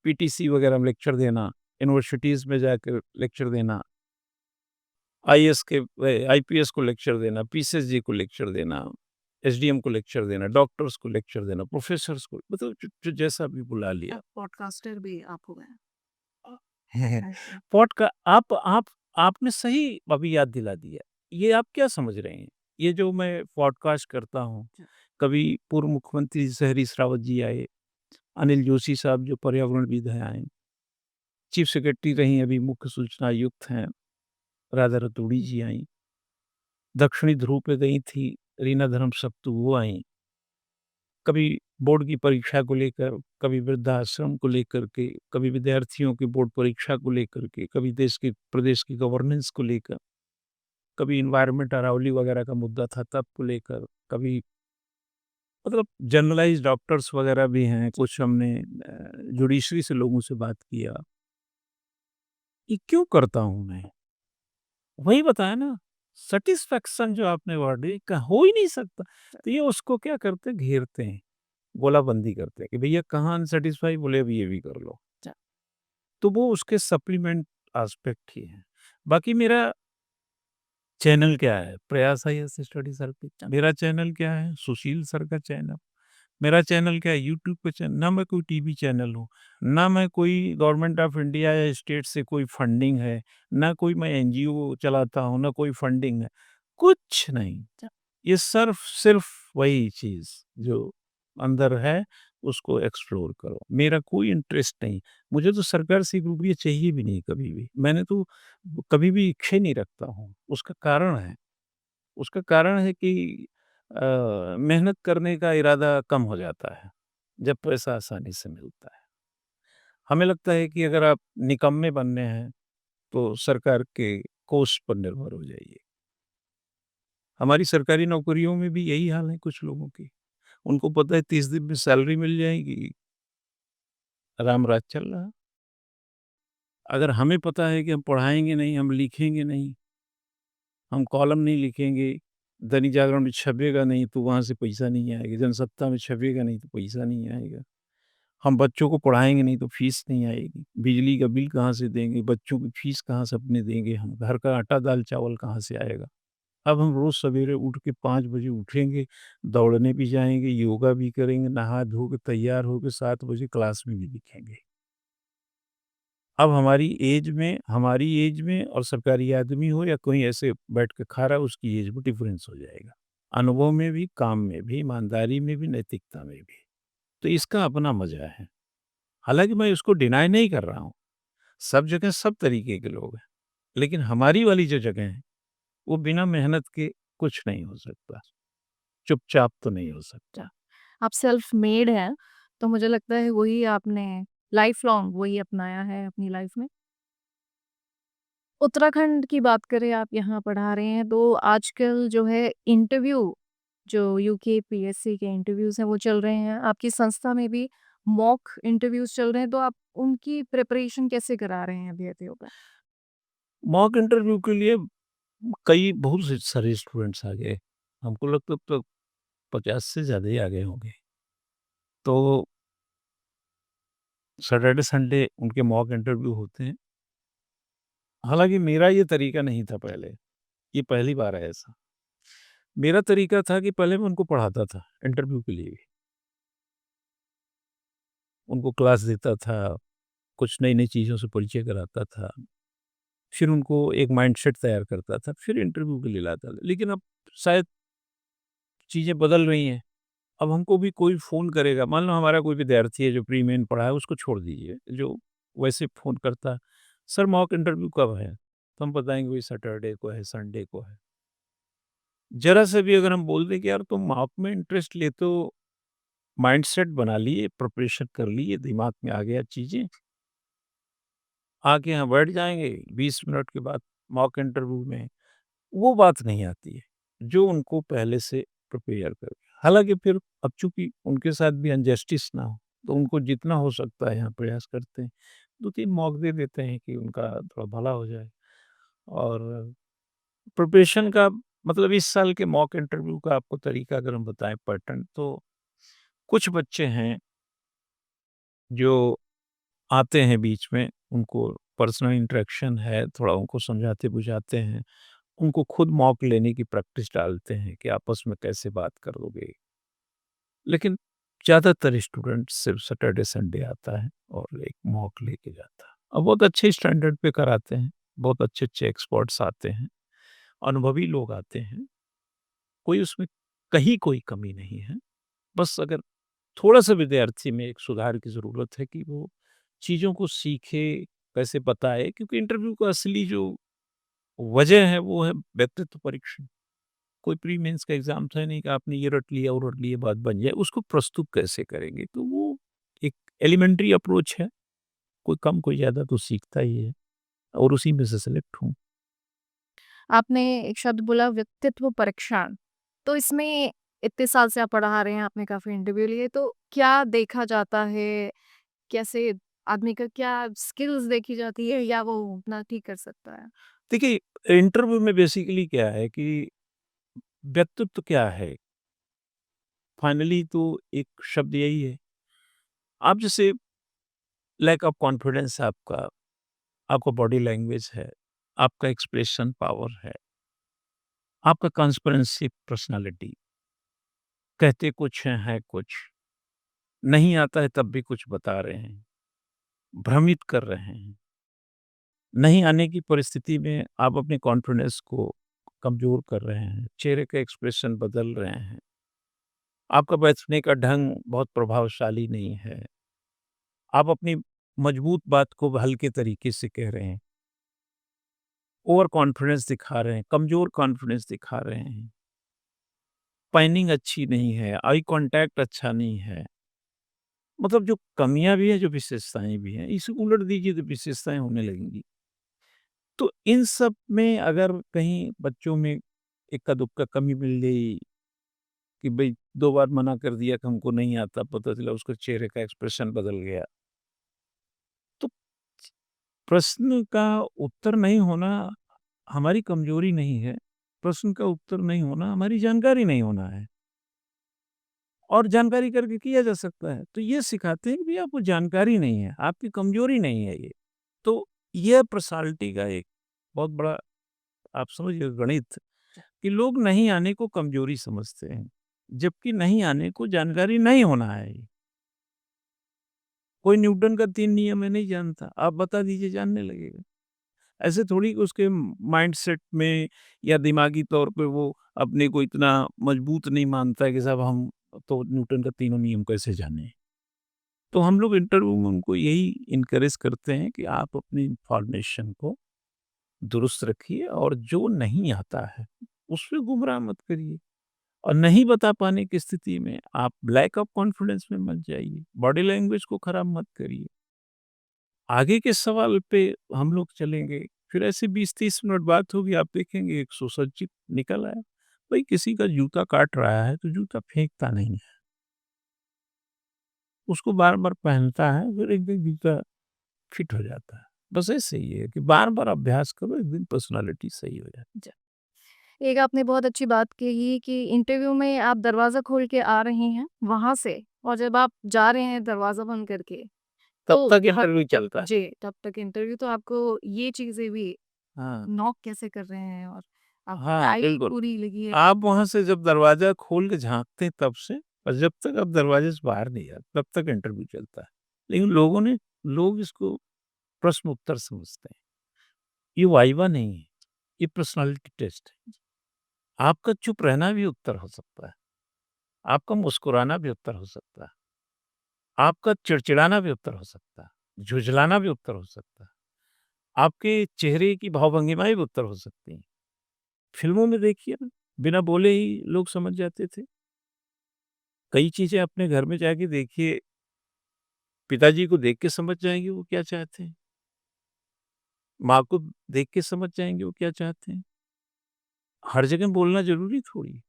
पीटीसी वगैरह में लेक्चर देना, यूनिवर्सिटीज़ में जाकर लेक्चर देना, आईपीएस को लेक्चर देना, पीसीएसजी को लेक्चर देना, एसडीएम को लेक्चर देना, डॉक्टर्स को लेक्चर देना, प्रोफेसर्स को मतलब जो जैसा भी बुला लिया। पॉडकास्टर भी आप हो गए। अच्छा। पॉडका आप आपने सही अभी याद दिला दिया। ये आप क्या समझ रहे हैं? ये जो मैं पॉडकास्ट करता हूँ, कभी पूर्व मुख्यमंत्री हरीश रावत जी आए, अनिल जोशी साहब जो पर्यावरणविद हैं आए, चीफ सेक्रेटरी रही अभी मुख्य सूचना आयुक्त हैं, राधा रतूड़ी जी आईं, दक्षिणी ध्रुव पे गई थी रीना धर्म सप्तू वो आईं। कभी बोर्ड की परीक्षा को लेकर, कभी वृद्धाश्रम को लेकर के, कभी विद्यार्थियों की बोर्ड परीक्षा को लेकर के, कभी प्रदेश की गवर्नेंस को लेकर, कभी एनवायरनमेंट अरावली वगैरह का मुद्दा था तब को लेकर, कभी मतलब जनरलाइज़्ड डॉक्टर्स वगैरह भी हैं, कुछ हमने जुडिशरी से लोगों से बात किया। ये क्यों करता हूँ मैं? वही बताया ना, सैटिस्फैक्शन जो आपने वर्ड हो ही नहीं सकता। तो ये उसको क्या करते हैं, घेरते हैं, गोलाबंदी करते हैं कि भैया कहाँ अनसैटिस्फाई बोले अब ये भी कर लो। तो वो उसके सप्लीमेंट एस्पेक्ट ही हैं। बाकी मेरा चैनल क्या है? प्रयास आईएएस स्टडी सर्किट। मेरा चैनल क्या है? सुशील सर का चैनल। मेरा चैनल क्या है? यूट्यूब पे चैनल। ना मैं कोई टीवी चैनल हूँ, ना मैं कोई गवर्नमेंट ऑफ इंडिया या स्टेट से कोई फंडिंग है, ना कोई मैं एनजीओ चलाता हूँ, ना कोई फंडिंग है, कुछ नहीं। ये सिर्फ वही चीज़ जो अंदर है, उसको एक्सप्लोर करो। मेरा कोई इंटरेस्ट नहीं। मुझे तो सरकार से ₹1 चाहिए भी नहीं कभी भी। मैंने तो कभी भी इच्छा नहीं रखता हूँ। उसका कारण है कि मेहनत करने का इरादा कम हो जाता है, जब पैसा आसानी से मिलता है। हमें लगता है कि अगर आप निकम्मे बनने हैं, तो सरकार के कोष पर निर्भर हो जाइए। हमारी सरकारी नौकरियों में भी यही हाल है कुछ लोगों की। उनको पता है 30 दिन में सैलरी मिल जाएगी, राम-राज चल रहा। अगर हमें पता है कि हम पढ़ाएँगे नहीं, हम लिखेंगे नहीं, हम कॉलम नहीं लिखेंगे, दैनिक जागरण में छपेगा नहीं तो वहाँ से पैसा नहीं आएगा, जनसत्ता में छपेगा नहीं तो पैसा नहीं आएगा। हम बच्चों को पढ़ाएँगे नहीं तो फीस नहीं आएगी, बिजली का बिल कहाँ से देंगे, बच्चों की फीस कहाँ से अपने देंगे हम, घर का आटा, दाल-चावल कहाँ से आएगा। अब हम रोज़ सवेरे उठ के 5 बजे उठेंगे, दौड़ने भी जाएँगे, योगा भी करेंगे, नहा-धो के तैयार होके 7 बजे क्लास में भी दिखेंगे। अब हमारी एज में और सरकारी आदमी हो या कोई ऐसे बैठ के खा रहा है, उसकी एज में डिफ़रेंस हो जाएगा। अनुभव में भी, काम में भी, ईमानदारी में भी, नैतिकता में भी। तो इसका अपना मज़ा है। हालाँकि मैं इसको डिनाय नहीं कर रहा हूँ। सब जगह सब तरीके के लोग हैं। लेकिन हमारी वाली जो जगह है, वो बिना मेहनत के कुछ नहीं हो सकता। चुपचाप तो नहीं हो सकता। आप सेल्फ मेड हैं, तो मुझे लगता है वही आपने लाइफ लॉन्ग वही अपनाया है अपनी लाइफ में। उत्तराखंड की बात करें आप यहाँ पढ़ा रहे हैं तो आजकल जो है इंटरव्यू जो यूके पीएससी के इंटरव्यूज़ हैं वो चल रहे हैं। आपकी संस्था में भी मॉक इंटरव्यूज़ चल रहे हैं तो आप उनकी प्रिपरेशन कैसे करा रहे हैं अभ्यर्थियों का? मॉक इंटरव्यू के लिए कई बहुत से सारे स्टूडेंट्स आ गए। हमको लगता है अब तो 50 से ज़्यादा ही आ गए होंगे। तो सैटरडे संडे उनके मॉक इंटरव्यू होते हैं। हालाँकि मेरा ये तरीका नहीं था पहले, ये पहली बार है ऐसा। मेरा तरीका था कि पहले मैं उनको पढ़ाता था इंटरव्यू के लिए, उनको क्लास देता था, कुछ नई-नई चीज़ों से परिचय कराता था, फिर उनको एक माइंडसेट तैयार करता था, फिर इंटरव्यू के लिए लाता था। लेकिन अब शायद चीज़ें बदल रही हैं। अब हमको भी कोई फ़ोन करेगा, मान लो हमारा कोई विद्यार्थी है जो प्री मेन पढ़ा है, उसको छोड़ दीजिए, जो वैसे फ़ोन करता है, "सर मॉक इंटरव्यू कब है?" तो हम बताएँगे वही सैटरडे को है, संडे को है। ज़रा सा भी अगर हम बोल दें कि यार तुम मॉक में इंटरेस्ट लेते हो, माइंडसेट बना लिए, प्रिपरेशन कर लिए, दिमाग में आ गया चीज़ें, आके यहाँ बैठ जाएँगे, 20 मिनट के बाद मॉक इंटरव्यू में, वो बात नहीं आती है, जो उनको पहले से प्रिपेयर करके। हालाँकि फिर अब चूँकि उनके साथ भी अनजस्टिस ना हो, तो उनको जितना हो सकता है यहाँ प्रयास करते हैं। 2-3 मौके दे देते हैं कि उनका थोड़ा भला हो जाए। और प्रिपरेशन का मतलब इस साल के मॉक इंटरव्यू का आपको तरीका अगर हम बताएँ पैटर्न, तो कुछ बच्चे हैं जो आते हैं बीच में, उनको पर्सनल इंटरेक्शन है, थोड़ा उनको समझाते-बुझाते हैं। उनको खुद मॉक लेने की प्रैक्टिस डालते हैं कि आपस में कैसे बात करोगे। लेकिन ज़्यादातर स्टूडेंट सिर्फ सैटरडे संडे आता है और एक मॉक लेके जाता है। और बहुत अच्छे स्टैंडर्ड पे कराते हैं, बहुत अच्छे-अच्छे एक्सपर्ट्स आते हैं, अनुभवी लोग आते हैं। कोई उसमें कहीं कोई कमी नहीं है। बस अगर थोड़ा-सा विद्यार्थी में एक सुधार की ज़रूरत है कि वो चीज़ों को सीखे, कैसे बताए, क्योंकि इंटरव्यू का असली जो वजह है वो है व्यक्तित्व परीक्षण। कोई प्री मेंस का एग्ज़ाम था नहीं कि आपने ये रट लिया, वो रट लिया, बात बन जाए। उसको प्रस्तुत कैसे करेंगे? तो वो एक एलिमेंट्री अप्रोच है, कोई कम कोई ज़्यादा तो सीखता ही है और उसी में से सेलेक्ट हूँ। आपने एक शब्द बोला व्यक्तित्व परीक्षण। तो इसमें इतने साल से आप पढ़ा रहे हैं, आपने काफ़ी इंटरव्यू लिए, तो क्या देखा जाता है? कैसे आदमी का क्या स्किल्स देखी जाती है या वो अपना ठीक कर सकता है? देखिए, इंटरव्यू में बेसिकली क्या है कि व्यक्तित्व क्या है? फाइनली तो एक शब्द यही है। आप जैसे लैक ऑफ कॉन्फिडेंस है आपका, आपका बॉडी लैंग्वेज है, आपका एक्सप्रेशन पावर आपका कॉन्स्पिरेंसी पर्सनैलिटी, कहते कुछ हैं, है कुछ, नहीं आता है तब भी कुछ बता रहे हैं, भ्रमित कर रहे हैं। नहीं आने की परिस्थिति में आप अपने कॉन्फिडेंस को कमज़ोर कर रहे हैं, चेहरे का एक्सप्रेशन बदल रहे हैं, आपका बैठने का ढंग बहुत प्रभावशाली नहीं है, आप अपनी मजबूत बात को हल्के तरीके से कह रहे हैं, ओवर कॉन्फिडेंस दिखा रहे हैं, कमज़ोर कॉन्फिडेंस दिखा रहे हैं, पाइनिंग अच्छी नहीं है, आई कॉन्टैक्ट अच्छा नहीं है। मतलब जो कमियाँ भी हैं, जो विशेषताएँ भी हैं, इसे उलट दीजिए तो विशेषताएँ होने लगेंगी। तो इन सब में अगर कहीं बच्चों में इक्का-दुक्का कमी मिल गई कि भई 2 बार मना कर दिया कि हमको नहीं आता, पता चला उसके चेहरे का एक्सप्रेशन बदल गया। तो प्रश्न का उत्तर नहीं होना हमारी कमज़ोरी नहीं है, प्रश्न का उत्तर नहीं होना हमारी जानकारी नहीं होना है और जानकारी करके किया जा सकता है। तो ये सिखाते हैं कि भई आपको जानकारी नहीं है, आपकी कमज़ोरी नहीं है ये। तो ये पर्सनैलिटी का एक बहुत बड़ा आप समझिए गणित कि लोग नहीं आने को कमज़ोरी समझते हैं, जबकि नहीं आने को जानकारी नहीं होना है ये। कोई न्यूटन का 3 नियम है नहीं जानता, आप बता दीजिए जानने लगेगा। ऐसे थोड़ी कि उसके माइंडसेट में या दिमागी तौर पे वो अपने को इतना मजबूत नहीं मानता है कि साहब हम तो न्यूटन का तीनों नियम कैसे जानें। तो हम लोग इंटरव्यू में उनको यही इनकरेज करते हैं कि आप अपनी इन्फॉर्मेशन को दुरुस्त रखिए और जो नहीं आता है, उसपे गुमराह मत करिए और नहीं बता पाने की स्थिति में आप लैक ऑफ कॉन्फिडेंस में मत जाइए, बॉडी लैंग्वेज को खराब मत करिए। आगे के सवाल पे हम लोग चलेंगे, फिर ऐसे 20-30 मिनट बात होगी, आप देखेंगे एक सुसज्जित निकल आया। भाई किसी का जूता काट रहा है, तो जूता फेंकता नहीं है, उसको बार-बार पहनता है, फिर एक दिन जूता फिट हो जाता है। बस ऐसे ही है कि बार-बार अभ्यास करो, एक दिन पर्सनैलिटी सही हो जाए। जी। एक आपने बहुत अच्छी बात कही कि इंटरव्यू में आप दरवाज़ा खोल के आ रही हैं वहाँ से और जब आप जा रहे हैं दरवाज़ा बंद करके, तो तक हाँ, इंटरव्यू चलता है। जी, तब तक इंटरव्यू तो आपको ये चीज़ें भी हाँ। नॉक कैसे कर रहे हैं और आपको हाँ, पढ़ाई बिल्कुल। पूरी लगी है। आप वहाँ से जब दरवाज़ा खोल के झाँकते हैं तब से, और जब तक आप दरवाज़े से बाहर नहीं आते, तब तक इंटरव्यू चलता है। लेकिन लोग इसको प्रश्न उत्तर समझते हैं। ये वाइवा नहीं है, ये पर्सनैलिटी टेस्ट है। आपका चुप रहना भी उत्तर हो सकता है, आपका मुस्कुराना भी उत्तर हो सकता है, आपका चिड़चिड़ाना भी उत्तर हो सकता है, झुँझलाना भी उत्तर हो सकता है, आपके चेहरे की भाव-भंगिमाएँ भी उत्तर हो सकती हैं। फ़िल्मों में देखिए ना, बिना बोले ही लोग समझ जाते थे। कई चीज़ें अपने घर में जाके देखिए, पिताजी को देख के समझ जाएँगे वो क्या चाहते हैं, माँ को देख के समझ जाएँगे वो क्या चाहते हैं। हर जगह बोलना ज़रूरी थोड़ी है।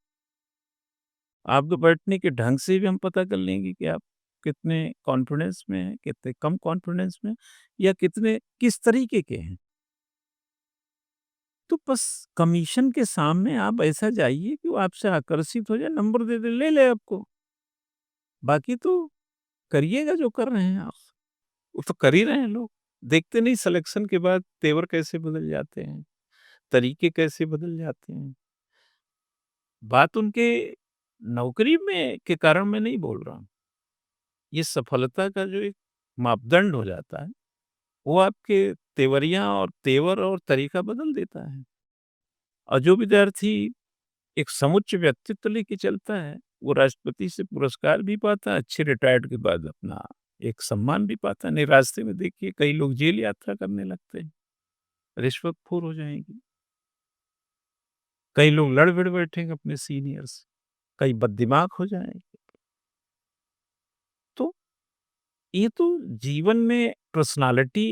आपके बैठने के ढंग से भी हम पता कर लेंगे कि आप कितने कॉन्फिडेंस में हैं, कितने कम कॉन्फिडेंस में, या कितने किस तरीके के हैं। तो बस कमीशन के सामने आप ऐसा जाइए कि वो आपसे आकर्षित हो जाए, नंबर दे दे, ले ले आपको। बाकी तो करिएगा जो कर रहे हैं आप। वो तो कर ही रहे हैं लोग। देखते नहीं सिलेक्शन के बाद तेवर कैसे बदल जाते हैं, तरीके कैसे बदल जाते हैं। बात उनके नौकरी में के कारण मैं नहीं बोल रहा हूँ। ये सफलता का जो एक मापदंड हो जाता है, वो आपके तेवरियाँ और तेवर और तरीका बदल देता है। और जो विद्यार्थी एक समुच्च व्यक्तित्व लेके चलता है, वो राष्ट्रपति से पुरस्कार भी पाता है, अच्छे रिटायर्ड के बाद अपना एक सम्मान भी पाता है। नहीं, रास्ते में देखिए कई लोग जेल यात्रा करने लगते हैं, रिश्वतखोर हो जाएँगे। कई लोग लड़ भिड़ बैठेंगे अपने सीनियर से, कई बददिमाग हो जाएँगे। तो ये तो जीवन में पर्सनैलिटी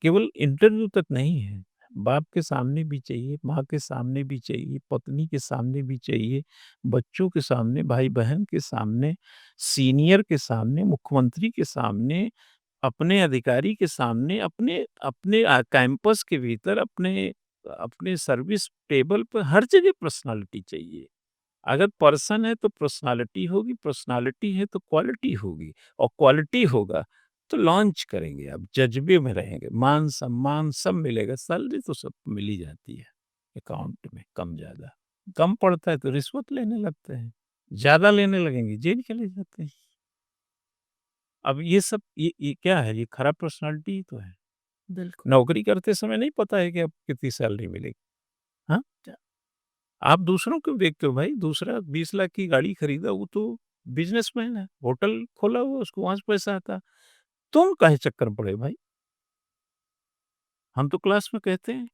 केवल इंटरव्यू तक नहीं है। बाप के सामने भी चाहिए, माँ के सामने भी चाहिए, पत्नी के सामने भी चाहिए, बच्चों के सामने, भाई-बहन के सामने, सीनियर के सामने, मुख्यमंत्री के सामने, अपने अधिकारी के सामने, अपने अपने कैंपस के भीतर, अपने अपने सर्विस टेबल पर, हर जगह पर्सनैलिटी चाहिए। अगर पर्सन है तो पर्सनालिटी होगी, पर्सनालिटी है तो क्वालिटी होगी, और क्वालिटी होगा तो लॉन्च करेंगे आप, जज्बे में रहेंगे, मान-सम्मान सब मिलेगा, सैलरी तो सबको मिल ही जाती है अकाउंट में कम-ज़्यादा। कम पड़ता है तो रिश्वत लेने लगते हैं, ज़्यादा लेने लगेंगे जेल चले जाते हैं। अब ये सब ये क्या है? ये खराब पर्सनालिटी ही तो है। बिल्कुल। नौकरी करते समय नहीं पता है कि आपको कितनी सैलरी मिलेगी, हाँ? आप दूसरों को देखते हो भाई, दूसरा 20 लाख की गाड़ी खरीदा, वो तो बिज़नेसमैन है, होटल खोला हुआ, उसको वहाँ से पैसा आता है। तुम काहे चक्कर में पड़े भाई? हम तो क्लास में कहते हैं,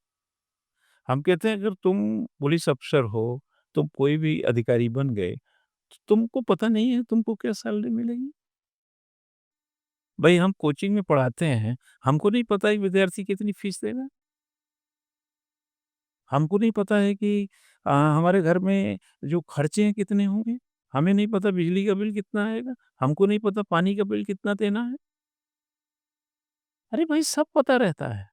हम कहते हैं अगर तुम पुलिस अफ़सर हो, तुम कोई भी अधिकारी बन गए, तो तुमको पता नहीं है तुमको क्या सैलरी मिलेगी? भाई हम कोचिंग में पढ़ाते हैं, हमको नहीं पता है विद्यार्थी कितनी फीस देगा? हमको नहीं पता है कि हमारे घर में जो खर्चे हैं कितने होंगे? हमें नहीं पता बिजली का बिल कितना आएगा? हमको नहीं पता पानी का बिल कितना देना है? अरे भाई सब पता रहता है।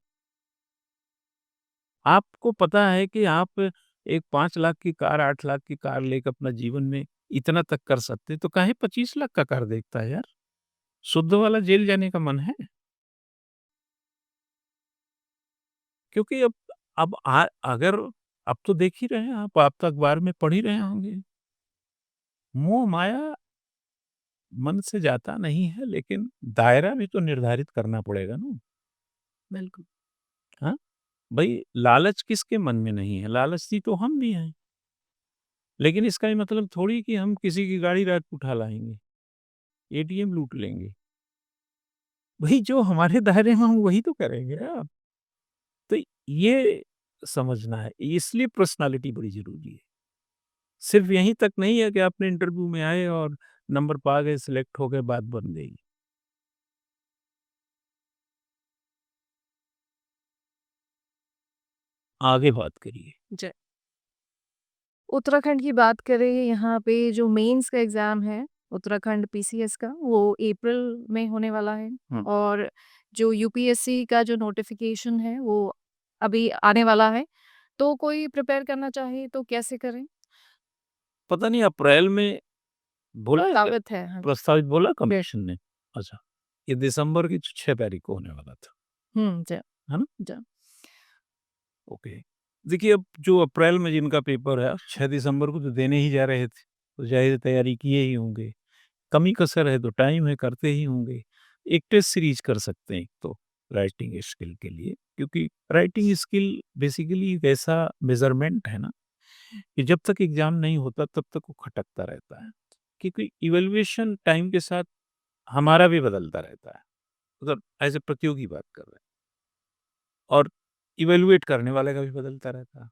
आपको पता है कि आप एक 5 लाख की कार, 8 लाख की कार लेके अपना जीवन में इतना तक कर सकते हैं, तो काहे 25 लाख का कार देखता है यार? शुद्ध वाला जेल जाने का मन है? क्योंकि अगर अब तो देख ही रहे हैं आप तो अखबार में पढ़ ही रहे होंगे। मोह-माया मन से जाता नहीं है, लेकिन दायरा भी तो निर्धारित करना पड़ेगा ना, बिल्कुल। हाँ? भई लालच किसके मन में नहीं है? लालची तो हम भी हैं। लेकिन इसका ये मतलब थोड़ी कि हम किसी की गाड़ी रात को उठा लाएँगे, एटीएम लूट लेंगे। भई जो हमारे दायरे में हो वही तो करेंगे ना। तो ये समझना है, इसलिए पर्सनैलिटी बड़ी ज़रूरी है। सिर्फ़ यहीं तक नहीं है कि आपने इंटरव्यू में आए और नंबर पा गए, सिलेक्ट हो गए, बात बन गई। आगे बात करिए। जी। उत्तराखंड की बात करें, यहाँ पे जो मेंस का एग्ज़ाम है, उत्तराखंड पीसीएस का, वो अप्रैल में होने वाला है। हुँ। और जो यूपीएससी का जो नोटिफ़िकेशन है, वो अभी आने वाला है। तो कोई प्रिपेयर करना चाहे तो कैसे करें? पता नहीं अप्रैल में बोला है क्या? प्रस्तावित है, हाँ। प्रस्तावित बोला बे कमीशन ने? अच्छा। ये दिसंबर की 6 तारीख को होने वाला था, जी, है ना? जी। ओके। देखिए, अब जो अप्रैल में जिनका पेपर है, 6 दिसंबर को तो देने ही जा रहे थे, तो ज़ाहिर तैयारी किए ही होंगे। कमी कसर है तो टाइम है, करते ही होंगे। एक टेस्ट सीरीज़ कर सकते हैं एक तो राइटिंग स्किल के लिए, क्योंकि राइटिंग स्किल बेसिकली एक ऐसा मेज़रमेंट है ना, कि जब तक एग्ज़ाम नहीं होता तब तक वो खटकता रहता है। क्योंकि इवैल्यूएशन टाइम के साथ हमारा भी बदलता रहता है। मतलब एज़ अ प्रतियोगी बात कर रहे हैं, और इवैल्यूएट करने वाले का भी बदलता रहता है।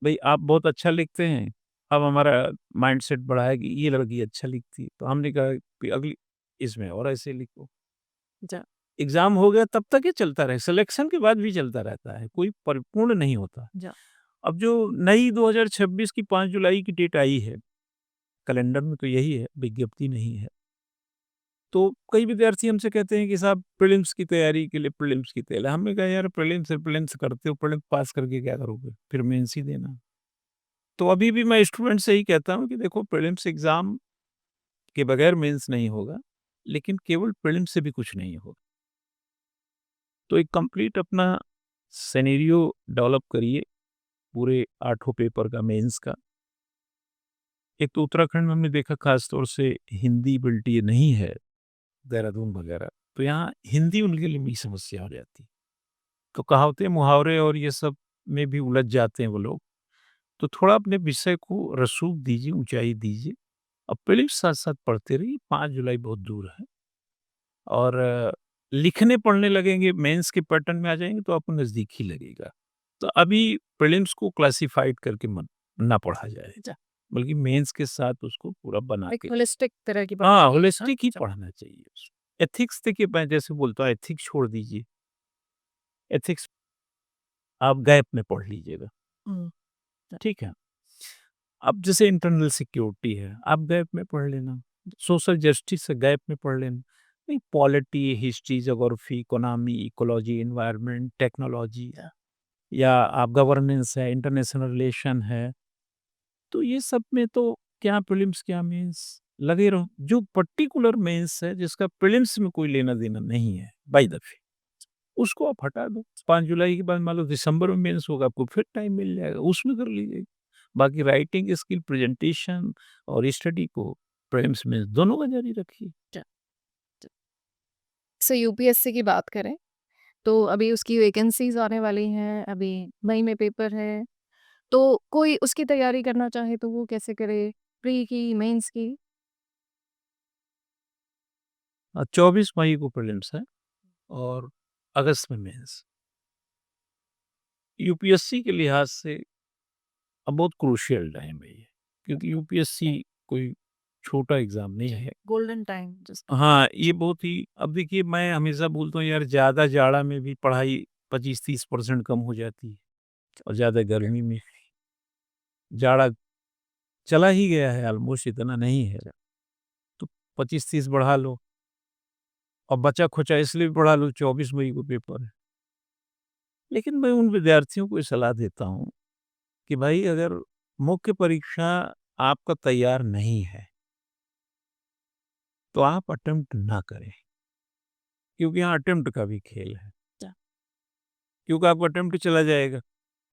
भई आप बहुत अच्छा लिखते हैं, अब हमारा माइंडसेट बढ़ा है कि ये लड़की अच्छा लिखती है, तो हमने कहा कि अगली इसमें और ऐसे लिखो। अच्छा, एग्ज़ाम हो गया तब तक ये चलता रहे, सिलेक्शन के बाद भी चलता रहता है, कोई परिपूर्ण नहीं होता। अब जो नई 2026 की 5 जुलाई की डेट आई है, कैलेंडर में तो यही है, विज्ञप्ति नहीं है। तो कई विद्यार्थी हमसे कहते हैं कि साहब प्रीलिम्स की तैयारी के लिए प्रीलिम्स की तैयारी, हमने कहा यार प्रीलिम्स करते हो, प्रीलिम्स पास करके क्या करोगे? फिर मेंस ही देना। तो अभी भी मैं स्टूडेंट से ही कहता हूँ कि देखो, प्रीलिम्स एग्ज़ाम के बगैर मेंस नहीं होगा, लेकिन केवल प्रीलिम्स से भी कुछ नहीं होगा। तो एक कंप्लीट अपना सिनेरियो डेवलप करिए, पूरे 8 पेपर का, मेंस का। एक तो उत्तराखंड में हमने देखा खास तौर से हिंदी बेल्ट ये नहीं है, देहरादून वगैरह, तो यहाँ हिंदी उनके लिए बड़ी समस्या हो जाती है। तो कहावतें, मुहावरे और ये सब में भी उलझ जाते हैं वो लोग। तो थोड़ा अपने विषय को रसूख दीजिए, ऊँचाई दीजिए, और प्रीलिम्स साथ-साथ पढ़ते रहिए। 5 जुलाई बहुत दूर है, और लिखने पढ़ने लगेंगे, मेंस के पैटर्न में आ जाएँगे तो आपको नज़दीक ही लगेगा। तो अभी प्रीलिम्स को क्लासिफाइड करके मत ना पढ़ा जाए, बल्कि मेंस के साथ उसको पूरा बना एक के, होलिस्टिक तरह की हाँ, पढ़ाई है, होलिस्टिक ही अच्छा। पढ़ना चाहिए उसको। एथिक्स देखिए, मैं जैसे बोलता हूँ, एथिक्स छोड़ दीजिए, एथिक्स आप गैप में पढ़ लीजिएगा, हुँ, ठीक है? अब जैसे इंटरनल सिक्योरिटी है, आप गैप में पढ़ लेना, सोशल जस्टिस है, गैप में पढ़ लेना। नहीं, polity, history, geography, economy, ecology, environment, technology, या आप गवर्नेंस है, इंटरनेशनल रिलेशन है, तो ये सब में तो क्या प्रीलिम्स क्या मेंस, लगे रहो। जो पर्टिकुलर मेंस है जिसका प्रीलिम्स में कोई लेना देना नहीं है बाय द वे, उसको आप हटा दो। 5 जुलाई के बाद मान लो दिसंबर में मेंस होगा, आपको फिर टाइम मिल जाएगा, उसमें कर लीजिए। बाकी राइटिंग स्किल, प्रेजेंटेशन और स्टडी को प्रीलिम्स मेंस दोनों का जारी रखिए। से यूपीएससी की बात करें, तो अभी उसकी वैकेंसीज़ आने वाली हैं, अभी मई में पेपर है, तो कोई उसकी तैयारी करना चाहे तो वो कैसे करे? प्री की, मेंस की? 24 मई को प्रीलिम्स है, और अगस्त में मेंस। यूपीएससी के लिहाज से अब बहुत क्रूशियल टाइम है ये, क्योंकि यूपीएससी कोई छोटा एग्ज़ाम नहीं है। गोल्डन टाइम जिसको हाँ, ये बहुत ही, अब देखिए, मैं हमेशा बोलता हूँ यार, ज़्यादा जाड़ा में भी पढ़ाई 25-30% कम हो जाती है, और ज़्यादा गर्मी में। जाड़ा चला ही गया है ऑलमोस्ट, इतना नहीं है, तो 25-30 बढ़ा लो, और बचा-खुचा इसलिए भी बढ़ा लो, 24 मई को पेपर है। लेकिन मैं उन विद्यार्थियों को ये सलाह देता हूँ कि भाई, अगर मुख्य परीक्षा आपका तैयार नहीं है, तो आप अटेम्प्ट ना करें, क्योंकि यहाँ अटेम्प्ट का भी खेल है। क्योंकि आपका अटेम्प्ट चला जाएगा।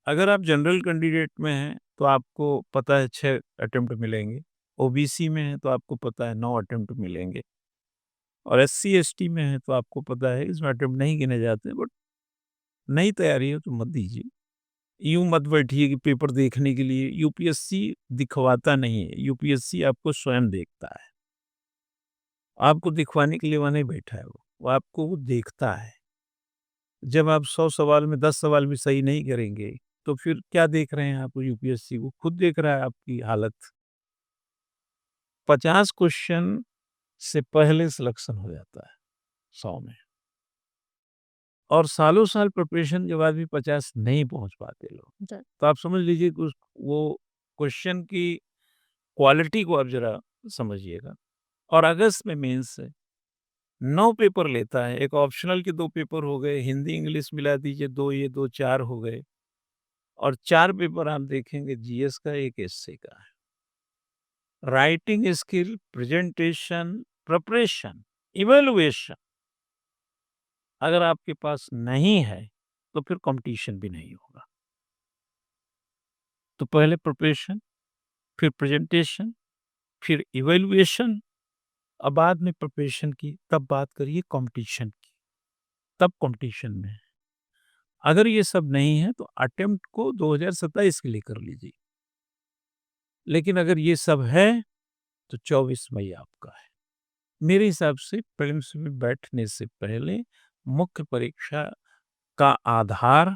अगर आप जनरल कैंडिडेट में हैं, तो आपको पता है 6 अटेम्प्ट मिलेंगे, ओबीसी में हैं तो आपको पता है 9 अटेम्प्ट मिलेंगे, और एससी एसटी में हैं तो आपको पता है इसमें अटेम्प्ट नहीं गिने जाते। बट नई तैयारी है तो मत दीजिए। यूँ मत बैठिए कि पेपर देखने के लिए, यूपीएससी दिखवाता नहीं है, यूपीएससी आपको स्वयं देखता है। आपको दिखवाने के लिए वहाँ नहीं बैठा है वो आपको वो देखता है। जब आप 100 सवाल में 10 सवाल भी सही नहीं करेंगे, तो फिर क्या देख रहे हैं आप यूपीएससी को? खुद देख रहा है आपकी हालत। 50 क्वेश्चन से पहले सिलेक्शन हो जाता है 100 में, और सालों-साल प्रिपरेशन के बाद भी 50 नहीं पहुँच पाते लोग। तो आप समझ लीजिए कि उस वो क्वेश्चन की क्वालिटी को आप ज़रा समझिएगा। और अगस्त में मेंस है, 9 पेपर लेता है, एक ऑप्शनल के 2 पेपर हो गए, हिंदी इंग्लिश मिला दीजिए 2, ये 2 4 हो गए, और 4 पेपर आप देखेंगे जीएस का, 1 एसए का है। Writing skill, presentation, preparation, evaluation, अगर आपके पास नहीं है, तो फिर कॉम्पिटिशन भी नहीं होगा। तो पहले प्रिपरेशन, फिर प्रेज़ेंटेशन, फिर इवैल्यूएशन और बाद में प्रिपरेशन की, तब बात करिए कॉम्पिटिशन की, तब कॉम्पिटिशन में है। अगर ये सब नहीं है, तो अटेम्प्ट को 2027 के लिए कर लीजिए। लेकिन अगर ये सब है, तो 24 मई आपका है। मेरे हिसाब से प्रीलिम्स में बैठने से पहले मुख्य परीक्षा का आधार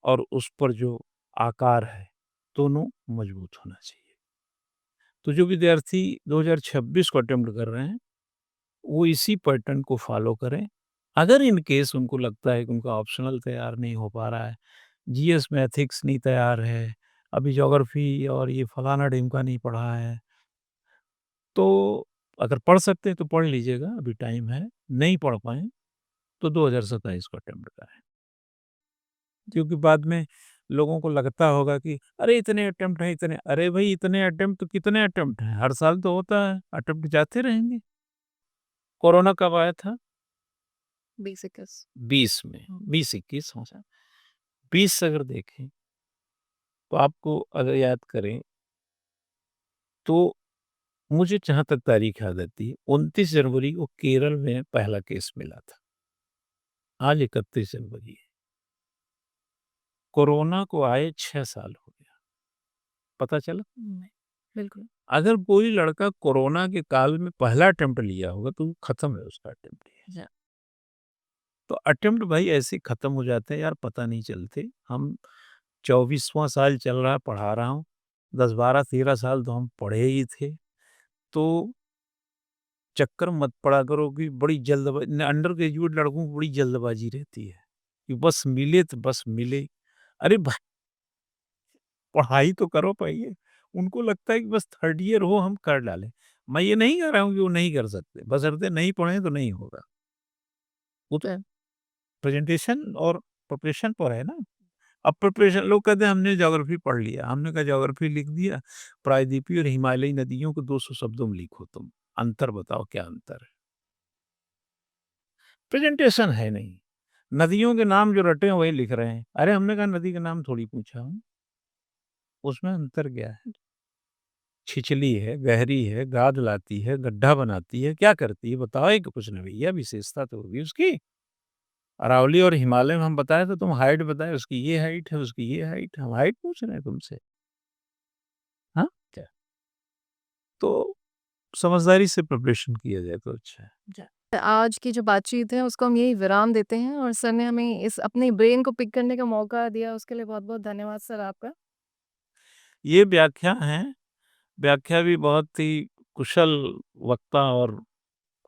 और उस पर जो आकार है, दोनों मजबूत होना चाहिए। तो जो विद्यार्थी 2026 को अटेम्प्ट कर रहे हैं, वो इसी पैटर्न को फ़ॉलो करें। अगर इन केस उनको लगता है कि उनका ऑप्शनल तैयार नहीं हो पा रहा है, जीएस में एथिक्स नहीं तैयार है, अभी ज्योग्राफी और ये फलाना-ढिमका नहीं पढ़ा है, तो अगर पढ़ सकते हैं तो पढ़ लीजिएगा, अभी टाइम है। नहीं पढ़ पाएँ, तो 2027 को अटेम्प्ट करें। क्योंकि बाद में लोगों को लगता होगा कि अरे इतने अटेम्प्ट हैं, इतने अरे भई इतने अटेम्प्ट तो कितने अटेम्प्ट हैं? हर साल तो होता है, अटेम्प्ट जाते रहेंगे। कोरोना कब आया था? बेसिकस 20 में, 20-21 हाँ, 20 अगर देखें, तो आपको अगर याद करें, तो मुझे जहाँ तक तारीख याद आती है, 29 जनवरी को केरल में पहला केस मिला था। आज 31 जनवरी है। कोरोना को आए 6 साल हो गया। पता चला? बिल्कुल। अगर कोई लड़का कोरोना के काल में पहला अटेम्प्ट लिया होगा, तो वो खत्म है उसका अटेम्प्ट ये। तो अटेम्प्ट भाई ऐसे खत्म हो जाते हैं यार, पता नहीं चलते। हम 24वाँ साल चल रहा है, पढ़ा रहा हूँ। 10, 12, 13 साल तो हम पढ़े ही थे। तो चक्कर मत पड़ा करो कि बड़ी जल्दबाज़ी अंडर ग्रेजुएट लड़कों को बड़ी जल्दबाज़ी रहती है, कि बस मिले तो बस मिले। अरे भाई पढ़ाई तो करो पहले। उनको लगता है कि बस थर्ड ईयर हो हम कर डालें। मैं ये नहीं कह रहा हूँ कि वो नहीं कर सकते, बशर्ते नहीं पढ़ें तो नहीं होगा। वो तो है, प्रेज़ेंटेशन और प्रिपरेशन पर है ना। अब प्रिपरेशन लोग कहते हैं हमने ज्योग्राफी पढ़ लिया, हमने कहा ज्योग्राफी लिख दिया, प्रायद्वीपीय और हिमालयी नदियों को 200 शब्दों में लिखो तुम। अंतर बताओ क्या अंतर है? प्रेज़ेंटेशन है नहीं। नदियों के नाम जो रटे हैं वही लिख रहे हैं। अरे हमने कहा नदी का नाम थोड़ी पूछा हूँ, उसमें अंतर क्या है? छिछली है, गहरी है, गाद लाती है, गड्ढा बनाती है, क्या करती है बताओ? एक कुछ न भैया विशेषता तो होगी उसकी। अरावली और हिमालय में हम बताए तो तुम हाइट बताए, उसकी ये हाइट है, उसकी ये हाइट है। हम हाइट पूछ रहे हैं तुमसे, हाँ? क्या? तो समझदारी से प्रिपरेशन किया जाए तो अच्छा है। आज की जो बातचीत है उसको हम यही विराम देते हैं और सर ने हमें इस अपने ब्रेन को पिक करने का मौका दिया, उसके लिए बहुत-बहुत धन्यवाद सर आपका। ये व्याख्या हैं, व्याख्या भी बहुत ही कुशल वक्ता और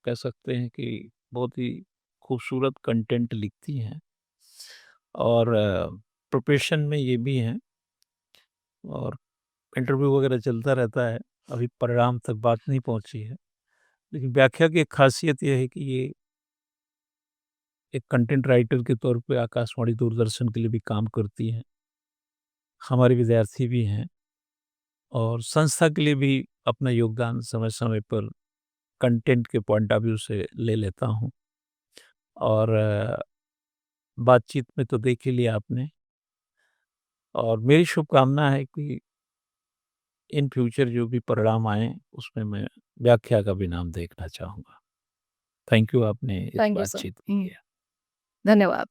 कह सकते हैं कि बहुत ही खूबसूरत कंटेंट लिखती हैं और प्रिपरेशन में ये भी हैं और इंटरव्यू वगैरह चलता रहता है। अभी परिणाम तक बात नहीं पहुँची है। लेकिन व्याख्या की एक ख़ासियत ये है कि ये एक कंटेंट राइटर के तौर पे आकाशवाणी, दूरदर्शन के लिए भी काम करती हैं। हमारे विद्यार्थी भी हैं और संस्था के लिए भी अपना योगदान समय-समय पर कंटेंट के पॉइंट ऑफ व्यू से ले लेता हूँ और बातचीत में तो देख ही लिया आपने और मेरी शुभकामना है कि इन फ्यूचर जो भी परिणाम आएँ, उसमें मैं व्याख्या का भी नाम देखना चाहूँगा। थैंक यू आपने इस थैंक यू सर। बातचीत के लिए। धन्यवाद।